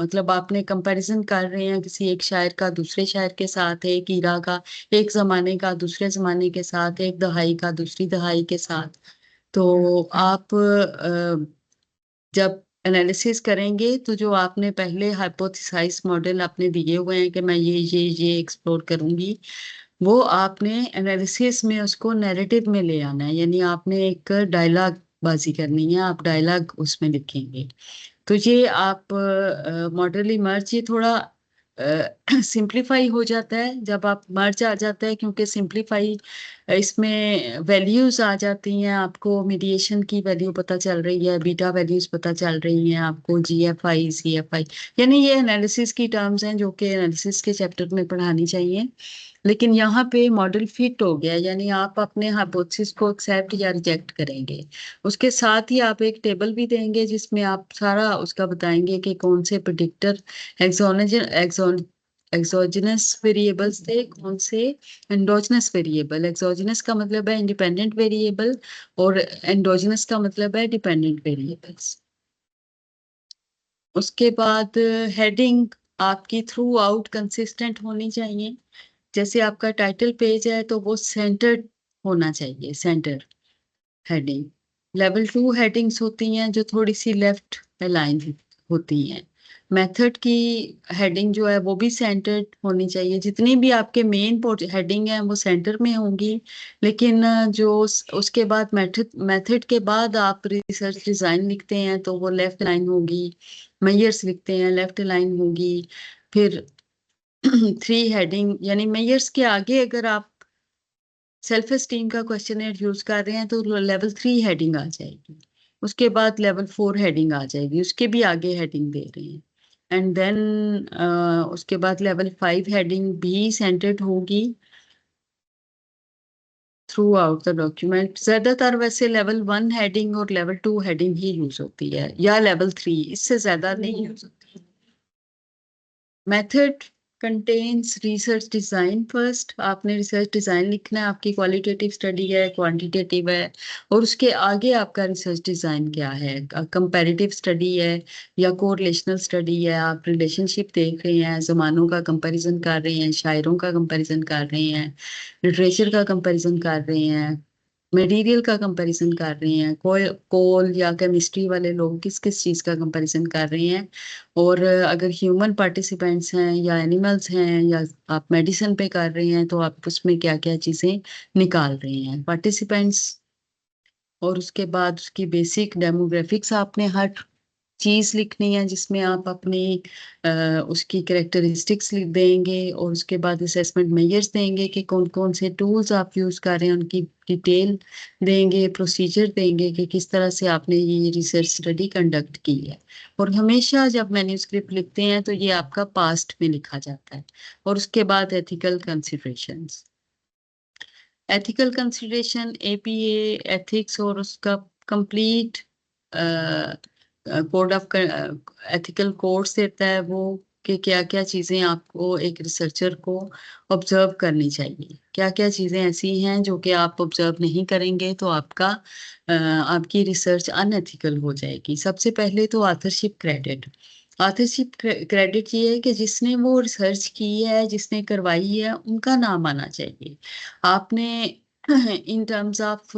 मतलब आपने कंपैरिजन कर रहे हैं किसी एक शायर का दूसरे शायर के साथ, एक ईरा का, एक जमाने का दूसरे जमाने के साथ, एक दहाई का दूसरी दहाई के साथ। तो आप जब एनालिसिस करेंगे तो जो आपने पहले हाइपोथेसाइज मॉडल आपने दिए हुए हैं कि मैं ये एक्सप्लोर करूंगी, वो आपने एनालिसिस में उसको नैरेटिव में ले आना है, यानी आपने एक डायलॉग बाजी करनी है, आप डायलॉग उसमें लिखेंगे। तो ये आप मॉडल इमर्ज, ये थोड़ा सिंप्लीफाई हो जाता है जब आप मर्ज आ जाता है, क्योंकि सिंप्लीफाई इसमें वैल्यूज आ जाती हैं, आपको मीडिएशन की वैल्यू पता चल रही है, बीटा वैल्यूज पता चल रही हैं आपको, GFI CFI, यानी ये एनालिसिस की टर्म्स हैं जो कि एनालिसिस के चैप्टर में पढ़ानी चाहिए। लेकिन यहाँ पे मॉडल फिट हो गया, यानी आप अपने हाइपोथेसिस को एक्सेप्ट या रिजेक्ट करेंगे। उसके साथ ही आप एक टेबल भी देंगे जिसमें आप सारा उसका बताएंगे कि कौन से प्रिडिक्टर एक्सोजिनस वेरिएबल्स थे, कौन से एंडोजिनस वेरिएबल। एक्सोजिनस का मतलब है इंडिपेंडेंट वेरिएबल और एंडोजिनस का मतलब है डिपेंडेंट वेरिएबल्स। उसके बाद हेडिंग आपकी थ्रू आउट कंसिस्टेंट होनी चाहिए। जैसे आपका टाइटल पेज है तो वो सेंटर्ड होना चाहिए, सेंटर हेडिंग। लेवल 2 हेडिंग्स होती हैं जो थोड़ी सी लेफ्ट अलाइन होती हैं। मेथड की हेडिंग जो है वो भी सेंटर्ड होनी चाहिए, जितनी भी आपके मेन हेडिंग है वो सेंटर में होंगी। लेकिन उसके बाद मेथड मेथड के बाद आप रिसर्च डिजाइन लिखते हैं तो वो लेफ्ट लाइन होगी। मेयर्स लिखते हैं, लेफ्ट लाइन होगी। फिर 3 हेडिंग, यानी मेयर्स के आगे अगर आप सेल्फ एस्टीम का क्वेश्चनर यूज कर रहे हैं तो लेवल 3 हेडिंग आ जाएगी। उसके बाद लेवल 4 हेडिंग आ जाएगी, उसके भी आगे हेडिंग दे रहे हैं। एंड देन उसके बाद लेवल 5 हेडिंग भी सेंटर्ड होगी थ्रू आउट द डॉक्यूमेंट। ज्यादातर वैसे लेवल 1 हेडिंग और लेवल 2 हेडिंग ही यूज होती है, या लेवल 3, इससे ज्यादा नहीं यूज होती। Method contains research design first. आपने रिसर्च डिजाइन लिखना है, आपकी क्वालिटेटिव स्टडी है, क्वांटिटेटिव है, और उसके आगे आपका रिसर्च डिजाइन क्या है, कंपैरेटिव स्टडी है या कोरिलेशनल स्टडी है। आप रिलेशनशिप देख रहे हैं, जमानों का कंपैरिजन कर रहे हैं, शायरों का कंपैरिजन कर रहे हैं, लिटरेचर का कंपैरिजन कर रहे हैं, मटेरियल का कंपैरिजन कर रहे हैं, कोल या केमिस्ट्री वाले लोग किस किस चीज का कंपैरिजन कर रहे हैं। और अगर ह्यूमन पार्टिसिपेंट्स हैं या एनिमल्स हैं या आप मेडिसिन पे कर रहे हैं तो आप उसमें क्या क्या चीजें निकाल रहे हैं, पार्टिसिपेंट्स। और उसके बाद उसकी बेसिक डेमोग्राफिक्स आपने हर चीज लिखनी है जिसमें आप अपनी उसकी करेक्टरिस्टिक्स लिख देंगे, और उसके बाद असेसमेंट मेजर्स देंगे कि कौन कौन से टूल्स आप यूज कर रहे हैं, उनकी डिटेल देंगे, प्रोसीजर देंगे कि किस तरह से आपने ये रिसर्च स्टडी कंडक्ट की है। और हमेशा जब मैन्युस्क्रिप्ट लिखते हैं तो ये आपका पास्ट में लिखा जाता है। और उसके बाद ethical considerations. Ethical consideration APA ethics और उसका complete code of ethical codes देता है वो, कि क्या क्या चीजें आपको एक रिसर्चर को ऑब्जर्व करनी चाहिए, क्या क्या चीजें ऐसी हैं जो कि आप ऑब्जर्व नहीं करेंगे तो आपकी रिसर्च अनएथिकल हो जाएगी। सबसे पहले तो ऑथरशिप क्रेडिट। ऑथरशिप क्रेडिट ये है कि जिसने वो रिसर्च की है, जिसने करवाई है, उनका नाम आना चाहिए। आपने इन टर्म्स ऑफ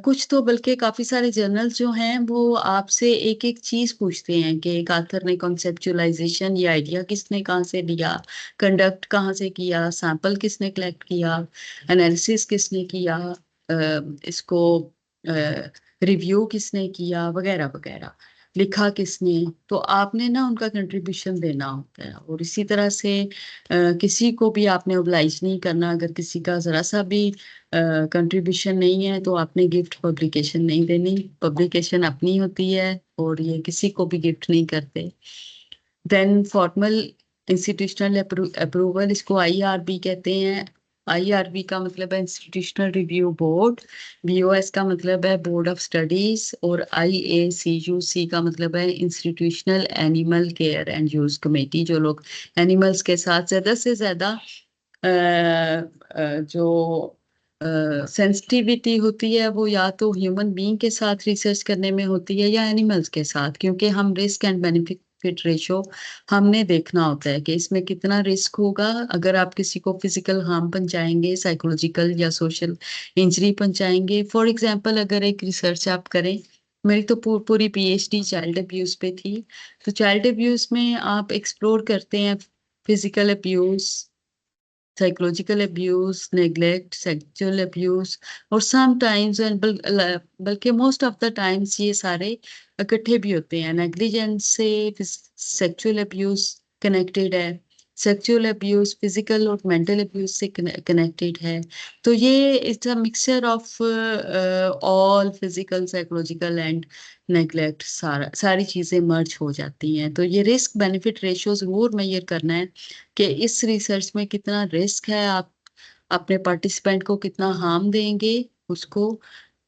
कुछ तो बल्कि काफी सारे जर्नल्स जो हैं वो आपसे एक एक चीज पूछते हैं कि एक ऑथर ने कॉन्सेप्चुअलाइजेशन, ये आइडिया किसने कहाँ से लिया, कंडक्ट कहाँ से किया, सैंपल किसने कलेक्ट किया, एनालिसिस किसने किया, इसको रिव्यू किसने किया, वगैरह वगैरह, लिखा किसने। तो आपने ना उनका कंट्रीब्यूशन देना होता है। और इसी तरह से किसी को भी आपने ओब्लाइज नहीं करना, अगर किसी का जरा सा भी कंट्रीब्यूशन नहीं है तो आपने गिफ्ट पब्लिकेशन नहीं देनी, पब्लिकेशन अपनी होती है और ये किसी को भी गिफ्ट नहीं करते। देन फॉर्मल इंस्टीट्यूशनल अप्रूवल, इसको आईआरबी कहते हैं। आईआरबी का मतलब है इंस्टीट्यूशनल रिव्यू बोर्ड, बीओएस का मतलब है बोर्ड ऑफ स्टडीज, और आईएसीयूसी का मतलब है institutional animal care and use committee. जो लोग एनिमल्स के साथ ज्यादा से ज्यादा जो सेंसिटिविटी होती है वो या तो ह्यूमन बीइंग के साथ रिसर्च करने में होती है या एनिमल्स के साथ, क्योंकि हम रिस्क एंड बेनिफिट रेशो हमने देखना होता है कि इसमें कितना रिस्क होगा। अगर आप किसी को फिजिकल हार्म पहुंचाएंगे, साइकोलॉजिकल या सोशल इंजरी पहुंचाएंगे, फॉर एग्जांपल अगर एक रिसर्च आप करें, मेरी तो पूरी पीएचडी चाइल्ड अब्यूज पे थी। तो चाइल्ड अब्यूज में आप एक्सप्लोर करते हैं physical abuse, psychological abuse, neglect, sexual abuse, और सम टाइम्स बल्कि मोस्ट ऑफ द टाइम्स ये सारे इकट्ठे भी होते हैं। नेग्लिजेंस से सेक्सुअल अब्यूज कनेक्टेड है, सेक्सुअल अब्यूज फिजिकल और मेंटल अब्यूज से कनेक्टेड है। तो ये it's a mixture of all physical, psychological and neglect, सारी चीजें मर्ज हो जाती हैं। तो ये रिस्क बेनिफिट रेशियो जरूर मेजर करना है कि इस रिसर्च में कितना रिस्क है, आप अपने पार्टिसिपेंट को कितना हार्म देंगे उसको।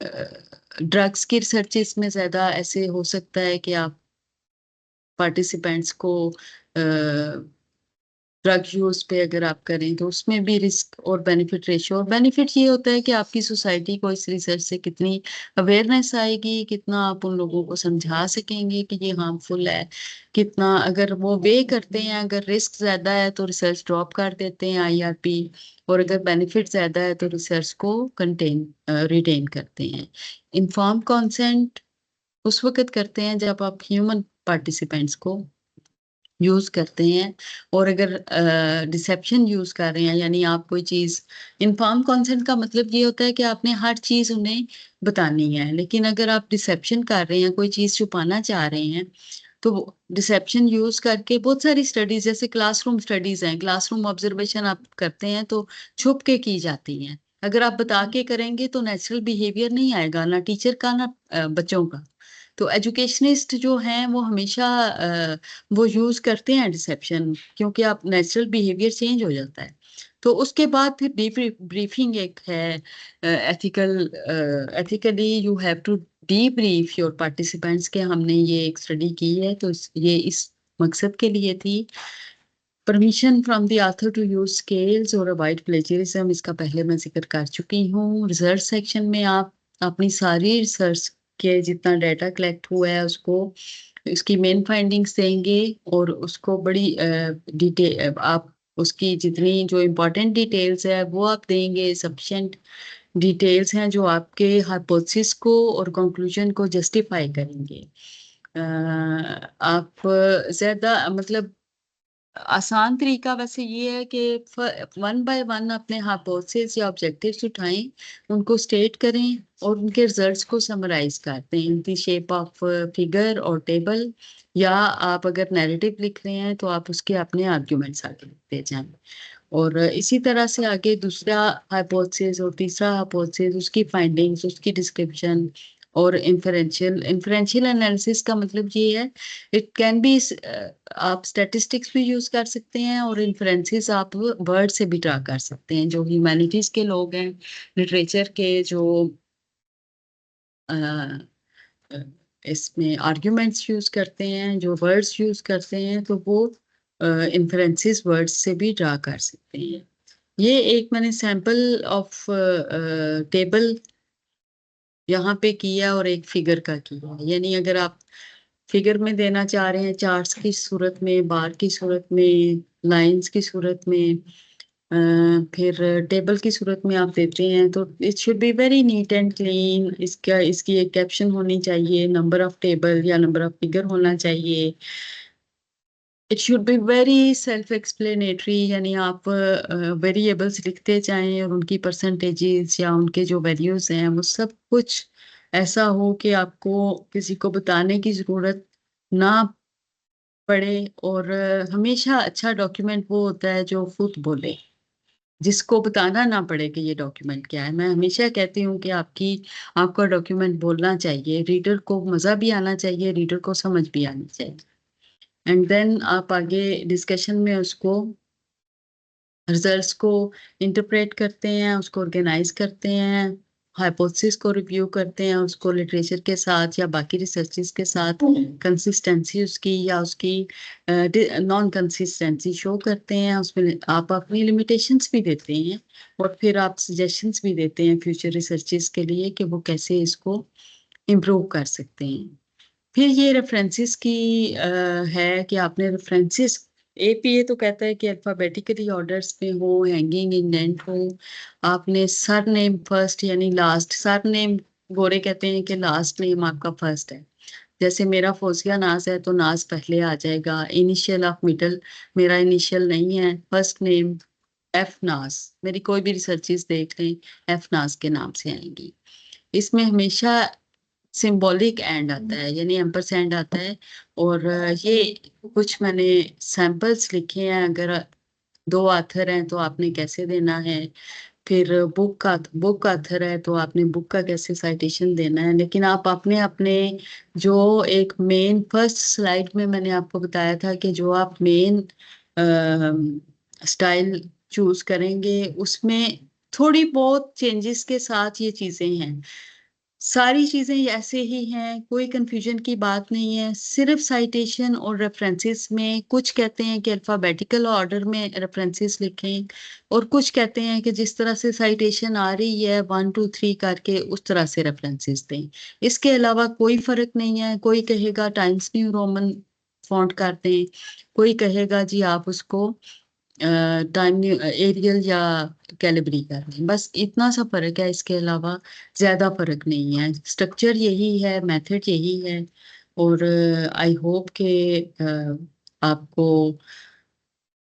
ड्रग्स की रिसर्चेस में ज्यादा ऐसे हो सकता है कि आप पार्टिसिपेंट्स को ड्रग यूज पे अगर आप करें तो उसमें भी रिस्क और बेनिफिट रेशियो, और बेनिफिट ये होता है कि आपकी सोसाइटी को इस रिसर्च से कितनी अवेयरनेस आएगी, कितना आप उन लोगों को समझा सकेंगे कि ये हार्मफुल है, कितना अगर वो वे करते हैं, अगर रिस्क ज्यादा है तो रिसर्च ड्रॉप कर देते हैं आईआरपी, और अगर बेनिफिट ज्यादा है तो रिसर्च को रिटेन करते हैं। इन्फॉर्म कंसेंट उस वक्त करते हैं जब आप ह्यूमन पार्टिसिपेंट्स को यूज करते हैं, और अगर डिसेप्शन यूज कर रहे हैं, यानी आप कोई चीज, इन्फॉर्म कंसेंट का मतलब ये होता है कि आपने हर चीज उन्हें बतानी है, लेकिन अगर आप डिसेप्शन कर रहे हैं, कोई चीज छुपाना चाह रहे हैं, तो डिसेप्शन यूज करके बहुत सारी स्टडीज, जैसे क्लासरूम स्टडीज हैं, क्लासरूम ऑब्जर्वेशन आप करते हैं तो छुप के की जाती हैं। अगर आप बता के करेंगे तो नेचुरल बिहेवियर नहीं आएगा, ना टीचर का ना बच्चों का। तो एजुकेशनिस्ट जो हैं वो हमेशा वो यूज करते हैं डिसेप्शन, क्योंकि आप नेचुरल बिहेवियर चेंज हो जाता है। तो उसके बाद फिर ब्रीफिंग एक है, ethical, ethically you have to debrief your participants के हमने ये एक स्टडी की है, तो ये इस मकसद के लिए थी। Permission from the author to use scales और अवॉइड प्लेजरिज्म, इसका पहले मैं जिक्र कर चुकी हूँ। रिसर्च सेक्शन में आप अपनी सारी रिसर्च के जितना डाटा कलेक्ट हुआ है उसको, उसकी मेन फाइंडिंग्स देंगे, और उसको बड़ी डिटेल आप उसकी जितनी जो इम्पोर्टेंट डिटेल्स है वो आप देंगे। सफिशिएंट डिटेल्स हैं जो आपके हाइपोथेसिस को और कंक्लूजन को जस्टिफाई करेंगे। आप ज्यादा मतलब आसान तरीका वैसे ये है कि वन बाय वन अपने हाइपोथेसिस या ऑब्जेक्टिव्स उठाएं, उनको स्टेट करें, और उनके रिजल्ट्स को समराइज करते हैं in the shape of figure और टेबल, या आप अगर नैरेटिव लिख रहे हैं तो आप उसके अपने आर्ग्यूमेंट्स आगे लिखते जाएं। और इसी तरह से आगे दूसरा हाइपोथेसिस और तीसरा हाइपोथेसिस, उसकी फाइंडिंग्स, उसकी डिस्क्रिप्शन, और इंफरेंशियल इंफरेंशियल एनालिसिस का मतलब ये है, इट कैन बी, आप स्टैटिस्टिक्स भी यूज कर सकते हैं, और इन्फ्रेंसेस आप वर्ड से भी ड्रा कर सकते हैं। जो ह्यूमैनिटीज के लोग हैं, लिटरेचर के जो अ, अ, इसमें आर्ग्यूमेंट्स यूज करते हैं, जो वर्ड्स यूज करते हैं, तो वो इन्फ्रेंसेस वर्ड्स से भी ड्रा कर सकते हैं। ये एक मैंने सैंपल ऑफ टेबल यहाँ पे किया और एक फिगर का किया, यानी अगर आप फिगर में देना चाह रहे हैं, चार्ट्स की सूरत में, बार की सूरत में, लाइंस की सूरत में, फिर टेबल की सूरत में आप देते हैं, तो it should be very neat and clean. इसकी एक कैप्शन होनी चाहिए, नंबर ऑफ टेबल या नंबर ऑफ फिगर होना चाहिए। It should be very self explanatory, यानी आप वेरिएबल्स लिखते जाएं और उनकी परसेंटेजेस या उनके जो वैल्यूज हैं वो सब कुछ ऐसा हो कि आपको किसी को बताने की जरूरत ना पड़े। और हमेशा अच्छा डॉक्यूमेंट वो होता है जो खुद बोले, जिसको बताना ना पड़े कि ये डॉक्यूमेंट क्या है। मैं हमेशा कहती हूँ कि आपका डॉक्यूमेंट बोलना चाहिए, रीडर को मजा भी आना चाहिए, रीडर को समझ भी आनी चाहिए। एंड देन आप आगे डिस्कशन में उसको रिजल्ट्स को इंटरप्रेट करते हैं, उसको ऑर्गेनाइज करते हैं, हाइपोथेसिस को रिव्यू करते हैं, उसको लिटरेचर के साथ या बाकी रिसर्चेस के साथ कंसिस्टेंसी उसकी या उसकी नॉन कंसिस्टेंसी शो करते हैं। उसमें आप अपनी लिमिटेशंस भी देते हैं और फिर आप सजेशंस भी देते हैं फ्यूचर रिसर्चेस के लिए कि वो कैसे इसको इम्प्रूव कर सकते हैं। फिर ये रेफरेंसेस की है कि आपने रेफरेंसेस, एपीए तो कहता है कि अल्फाबेटिकली ऑर्डर्स में हो, हैंगिंग इंडेंट हो, आपने सर नेम फर्स्ट यानी लास्ट, सर नेम गोरे कहते हैं कि लास्ट नेम आपका फर्स्ट है। जैसे मेरा फोसिया नाज है तो नाज पहले आ जाएगा, इनिशियल ऑफ मिडल मेरा इनिशियल नहीं है, फर्स्ट नेम एफ नाज, मेरी कोई भी रिसर्चेस देख लें एफ नाज के नाम से आएंगी। इसमें हमेशा सिंबॉलिक एंड आता है यानी एम्परसेंड आता है। और ये कुछ मैंने सैंपल्स लिखे हैं, अगर दो आथर हैं तो आपने कैसे देना है, फिर बुक आथर है तो आपने बुक का कैसे साइटेशन देना है। लेकिन आप अपने अपने जो एक मेन फर्स्ट स्लाइड में मैंने आपको बताया था कि जो आप मेन स्टाइल चूज करेंगे उसमें थोड़ी बहुत चेंजेस के साथ ये चीजें हैं, सारी चीजें ऐसे ही हैं, कोई कंफ्यूजन की बात नहीं है। सिर्फ साइटेशन और रेफरेंसेस में कुछ कहते हैं कि अल्फाबेटिकल ऑर्डर में रेफरेंसेस लिखें और कुछ कहते हैं कि जिस तरह से साइटेशन आ रही है 1 2 3 करके उस तरह से रेफरेंसेस दें। इसके अलावा कोई फर्क नहीं है। कोई कहेगा टाइम्स न्यू रोमन फॉन्ट कर दें, कोई कहेगा जी आप उसको टाइम एरियल या कैलिब्री कर लें, बस इतना सा फर्क है। इसके अलावा ज्यादा फर्क नहीं है, स्ट्रक्चर यही है, मेथड यही है। और आई होप के आपको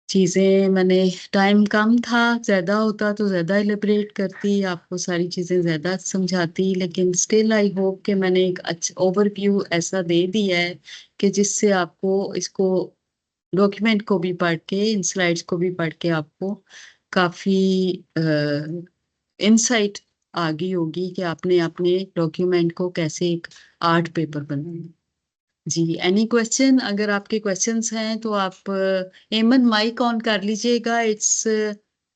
चीजें, मैंने टाइम कम था, ज्यादा होता तो ज्यादा एलिब्रेट करती, आपको सारी चीजें ज्यादा समझाती, लेकिन स्टिल आई होप कि मैंने एक अच्छा ओवरव्यू ऐसा दे दिया है कि जिससे आपको इसको डॉक्यूमेंट को भी पढ़ के, इन स्लाइड्स को भी पढ़ के आपको काफी इंसाइट आ गई होगी कि आपने अपने डॉक्यूमेंट को कैसे एक आर्ट पेपर बनाना। जी, एनी क्वेश्चन? अगर आपके क्वेश्चंस हैं तो आप एमन माइक ऑन कर लीजिएगा। इट्स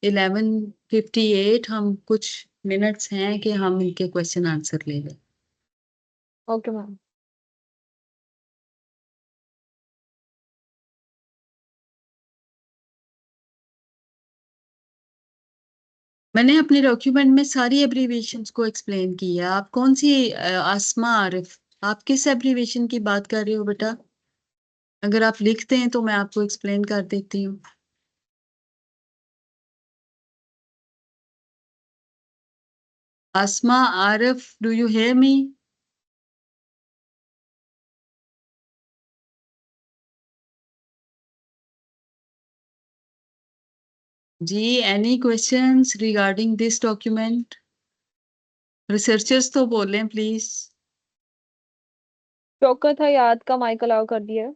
11:58, हम कुछ मिनट्स हैं कि हम इनके क्वेश्चन आंसर ले लें। Okay ma'am. मैंने अपने डॉक्यूमेंट में सारी एब्रीविएशंस को एक्सप्लेन किया। आप कौन सी आसमा आरिफ, आप किस एब्रीविएशन की बात कर रहे हो बेटा? अगर आप लिखते हैं तो मैं आपको एक्सप्लेन कर देती हूँ। Asma Arif, do you hear me? जी, any questions regarding this document? Researchers तो बोलें प्लीज। शौकत है याद का माइक अलाउ कर दिया है।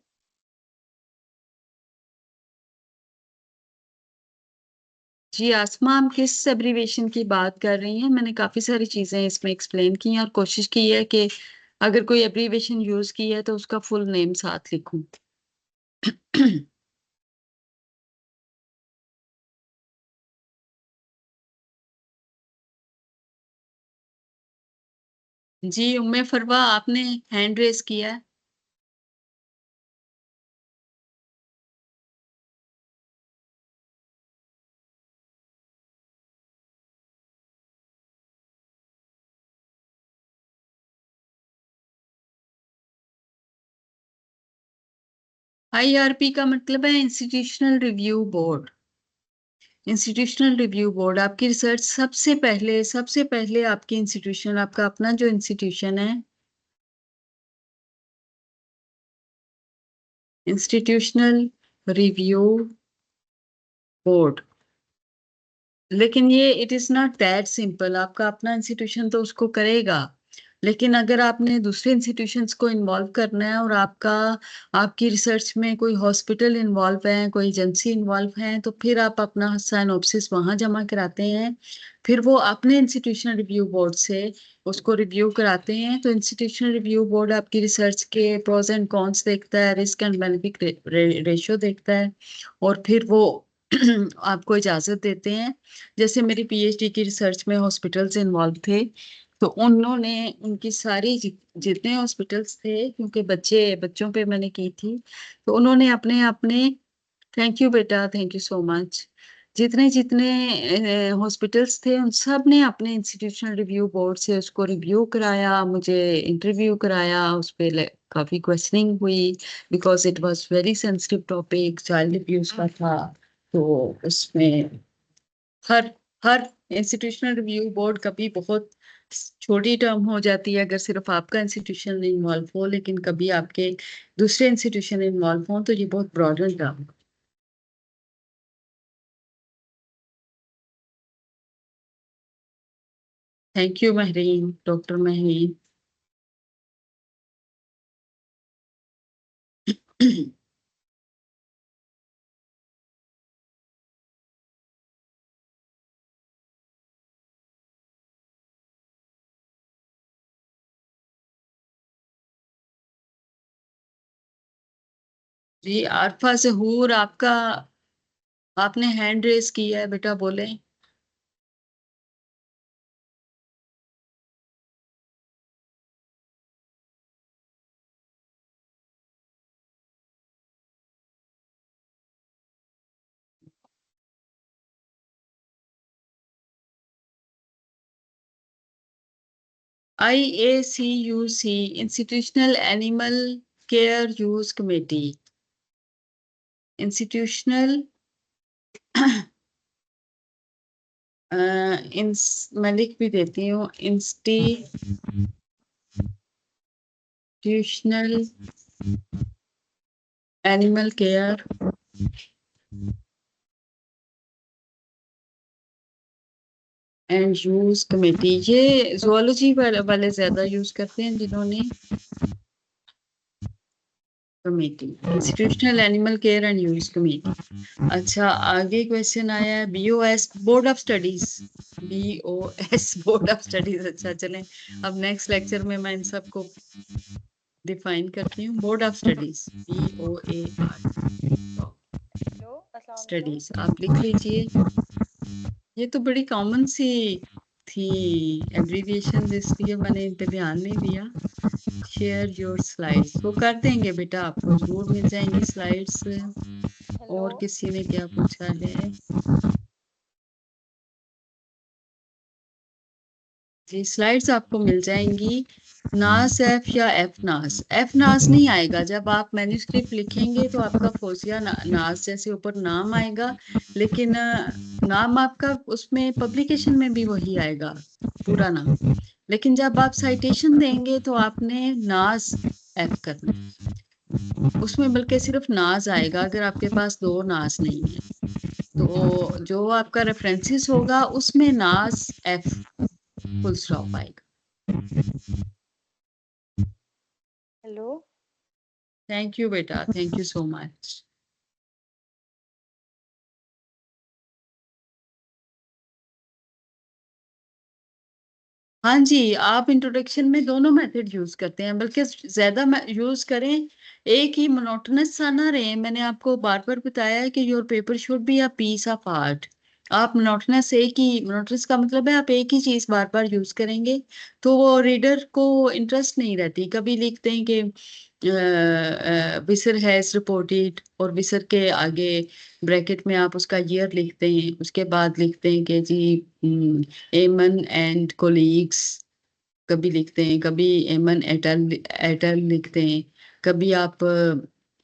जी आसमा, हम किस एब्रीविएशन की बात कर रही हैं? मैंने काफी सारी चीजें इसमें एक्सप्लेन की हैं और कोशिश की है कि अगर कोई एब्रीविएशन यूज की है तो उसका फुल नेम साथ लिखूं। जी उम्मे फरवा, आपने हैंड रेस किया है। आईआरपी का मतलब है institutional review board. Institutional review board आपकी रिसर्च सबसे पहले आपकी इंस्टीट्यूशन, आपका अपना जो इंस्टीट्यूशन है, इंस्टीट्यूशनल रिव्यू बोर्ड। लेकिन ये it is not that simple, आपका अपना इंस्टीट्यूशन तो उसको करेगा, लेकिन अगर आपने दूसरे इंस्टीट्यूशंस को इन्वॉल्व करना है और आपकी रिसर्च में कोई हॉस्पिटल इन्वॉल्व है, कोई एजेंसी इन्वॉल्व है, तो फिर आप अपना साइनॉप्सिस वहां जमा कराते हैं। फिर वो अपने इंस्टीट्यूशनल रिव्यू बोर्ड से उसको रिव्यू कराते हैं। तो इंस्टीट्यूशनल रिव्यू बोर्ड आपकी रिसर्च के प्रोज एंड कॉन्स देखता है, रिस्क एंड बेनिफिट रेशियो देखता है, और फिर वो आपको इजाजत देते हैं। जैसे मेरी पीएचडी की रिसर्च में हॉस्पिटल्स इन्वॉल्व थे, तो उन्होंने उनकी सारी जितने हॉस्पिटल्स थे, क्योंकि बच्चों पे मैंने की थी, तो उन्होंने अपने अपने थैंक यू बेटा, थैंक यू सो मच। जितने जितने हॉस्पिटल्स थे, उन सब ने अपने इंस्टीट्यूशनल रिव्यू बोर्ड से उसको रिव्यू कराया, मुझे इंटरव्यू कराया, उस पे काफी क्वेश्चनिंग हुई, because it was very sensitive topic, child abuse का था। तो उसमें हर हर इंस्टीट्यूशनल रिव्यू बोर्ड कभी बहुत छोटी टर्म हो जाती है अगर सिर्फ आपका इंस्टीट्यूशन इन्वॉल्व हो, लेकिन कभी आपके दूसरे इंस्टीट्यूशन इन्वॉल्व हो तो ये बहुत broader term. Thank you Mehreen, doctor Mehreen. जी, आरफा जहूर, आपने हैंड रेस किया है बेटा, बोले। IACUC, institutional animal care use committee, institutional मैं लिख भी देती हूँ, institutional animal care and use committee. ये जुअलॉजी वाले ज्यादा यूज करते हैं, जिन्होंने committee, institutional animal care and use committee. अच्छा, आगे क्वेश्चन आया है BOS, board of studies. BOS, board of studies. अच्छा चलें, अब नेक्स्ट लेक्चर में मैं इन सबको डिफाइन करती हूँ। Board of studies, BOAR hello, अस्सलाम वालेकुम। स्टडीज, आप लिख लीजिए। ये तो बड़ी कॉमन सी थी एब्रीविएशन, इसलिए मैंने इन पे ध्यान नहीं दिया। शेयर योर स्लाइड्स, वो कर देंगे बेटा, आपको जरूर मिल जाएंगी स्लाइड्स। हेलो। और किसी ने क्या पूछा है? जी, स्लाइड्स आपको मिल जाएंगी। नास एफ या एफ नास, एफ नास नहीं आएगा। जब आप मैन्युस्क्रिप्ट लिखेंगे तो आपका फोसिया नास जैसे ऊपर नाम आएगा, लेकिन नाम आपका उसमें पब्लिकेशन में भी वही आएगा, पूरा नाम। लेकिन जब आप साइटेशन देंगे तो आपने नाज एफ करना है। उसमें बल्कि सिर्फ नाज आएगा अगर आपके पास दो नाज नहीं है। तो जो आपका रेफरेंसेस होगा उसमें नाज एफ फुल स्टॉप आएगा। हेलो। थैंक यू बेटा, थैंक यू सो मच। हाँ जी, आप इंट्रोडक्शन में दोनों मेथड यूज करते हैं, बल्कि ज्यादा यूज करें। एक ही मोनोटोनस सा ना रहे। मैंने आपको बार बार बताया है कि your paper should be a piece of art. आप मोनोटोनस का मतलब है आप एक ही चीज बार बार यूज करेंगे, तो वो रीडर को इंटरेस्ट नहीं रहती। कभी लिखते हैं कि विसर हैज रिपोर्टेड, और विसर के आगे ब्रैकेट में आप उसका ईयर लिखते हैं, उसके बाद लिखते हैं कि जी एमन एंड कोलीग्स, कभी लिखते हैं, कभी एमन एटल एटल लिखते हैं। कभी आप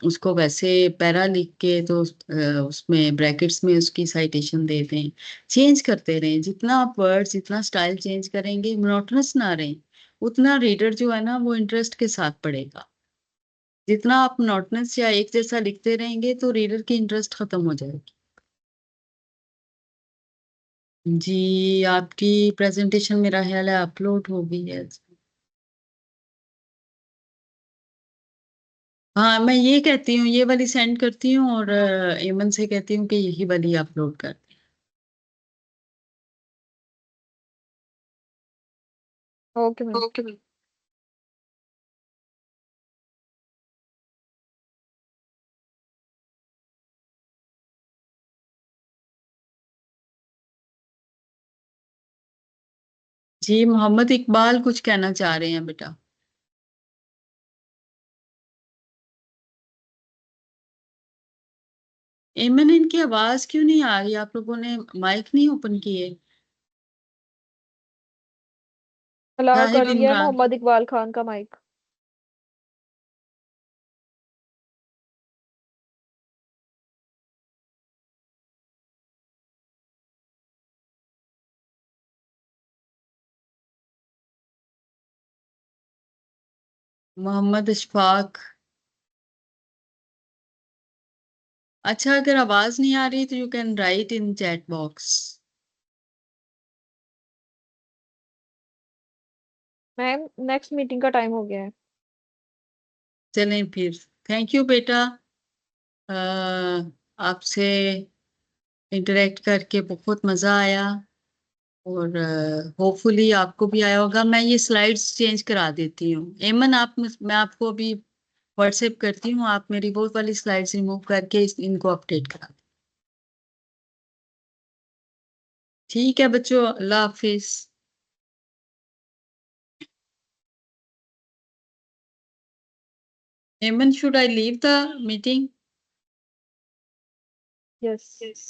उसको वैसे पैरा लिख के तो उसमें ब्रैकेट्स में उसकी साइटेशन देते हैं। चेंज करते रहें, जितना आप वर्ड्स जितना स्टाइल चेंज करेंगे, मोनोटोनस ना रहे, उतना रीडर जो है ना वो इंटरेस्ट के साथ पढ़ेगा। जितना आप मोनोटोनस या एक जैसा लिखते रहेंगे तो रीडर की इंटरेस्ट खत्म हो जाएगी। जी, आपकी प्रेजेंटेशन मेरा ख्याल है अपलोड हो गई है। हाँ, मैं ये कहती हूँ, ये वाली सेंड करती हूँ और एमन से कहती हूँ कि यही वाली अपलोड कर। Okay ma'am. ओके। जी, मोहम्मद इकबाल कुछ कहना चाह रहे हैं बेटा। एमन, इनकी आवाज क्यों नहीं आ रही? आप लोगों ने माइक नहीं ओपन किए? अलाउ कर साहिब दिया है इमरान। मोहम्मद इकबाल खान का माइक। मोहम्मद इशफाक। अच्छा, अगर आवाज नहीं आ रही तो you can right in chat box. Ma'am next meeting का टाइम हो गया है। चलें फिर। थैंक यू बेटा। आपसे इंटरेक्ट करके बहुत मजा आया और होपफुली आपको भी आया होगा। मैं ये स्लाइड्स चेंज करा देती हूँ। एमन, मैं आपको अभी व्हाट्सएप करती हूँ, आप मेरी वो वाली स्लाइड्स रिमूव करके इनको अपडेट करा। ठीक है बच्चों, अल्लाह हाफिज। एमन, should I leave the meeting? Yes. Yes.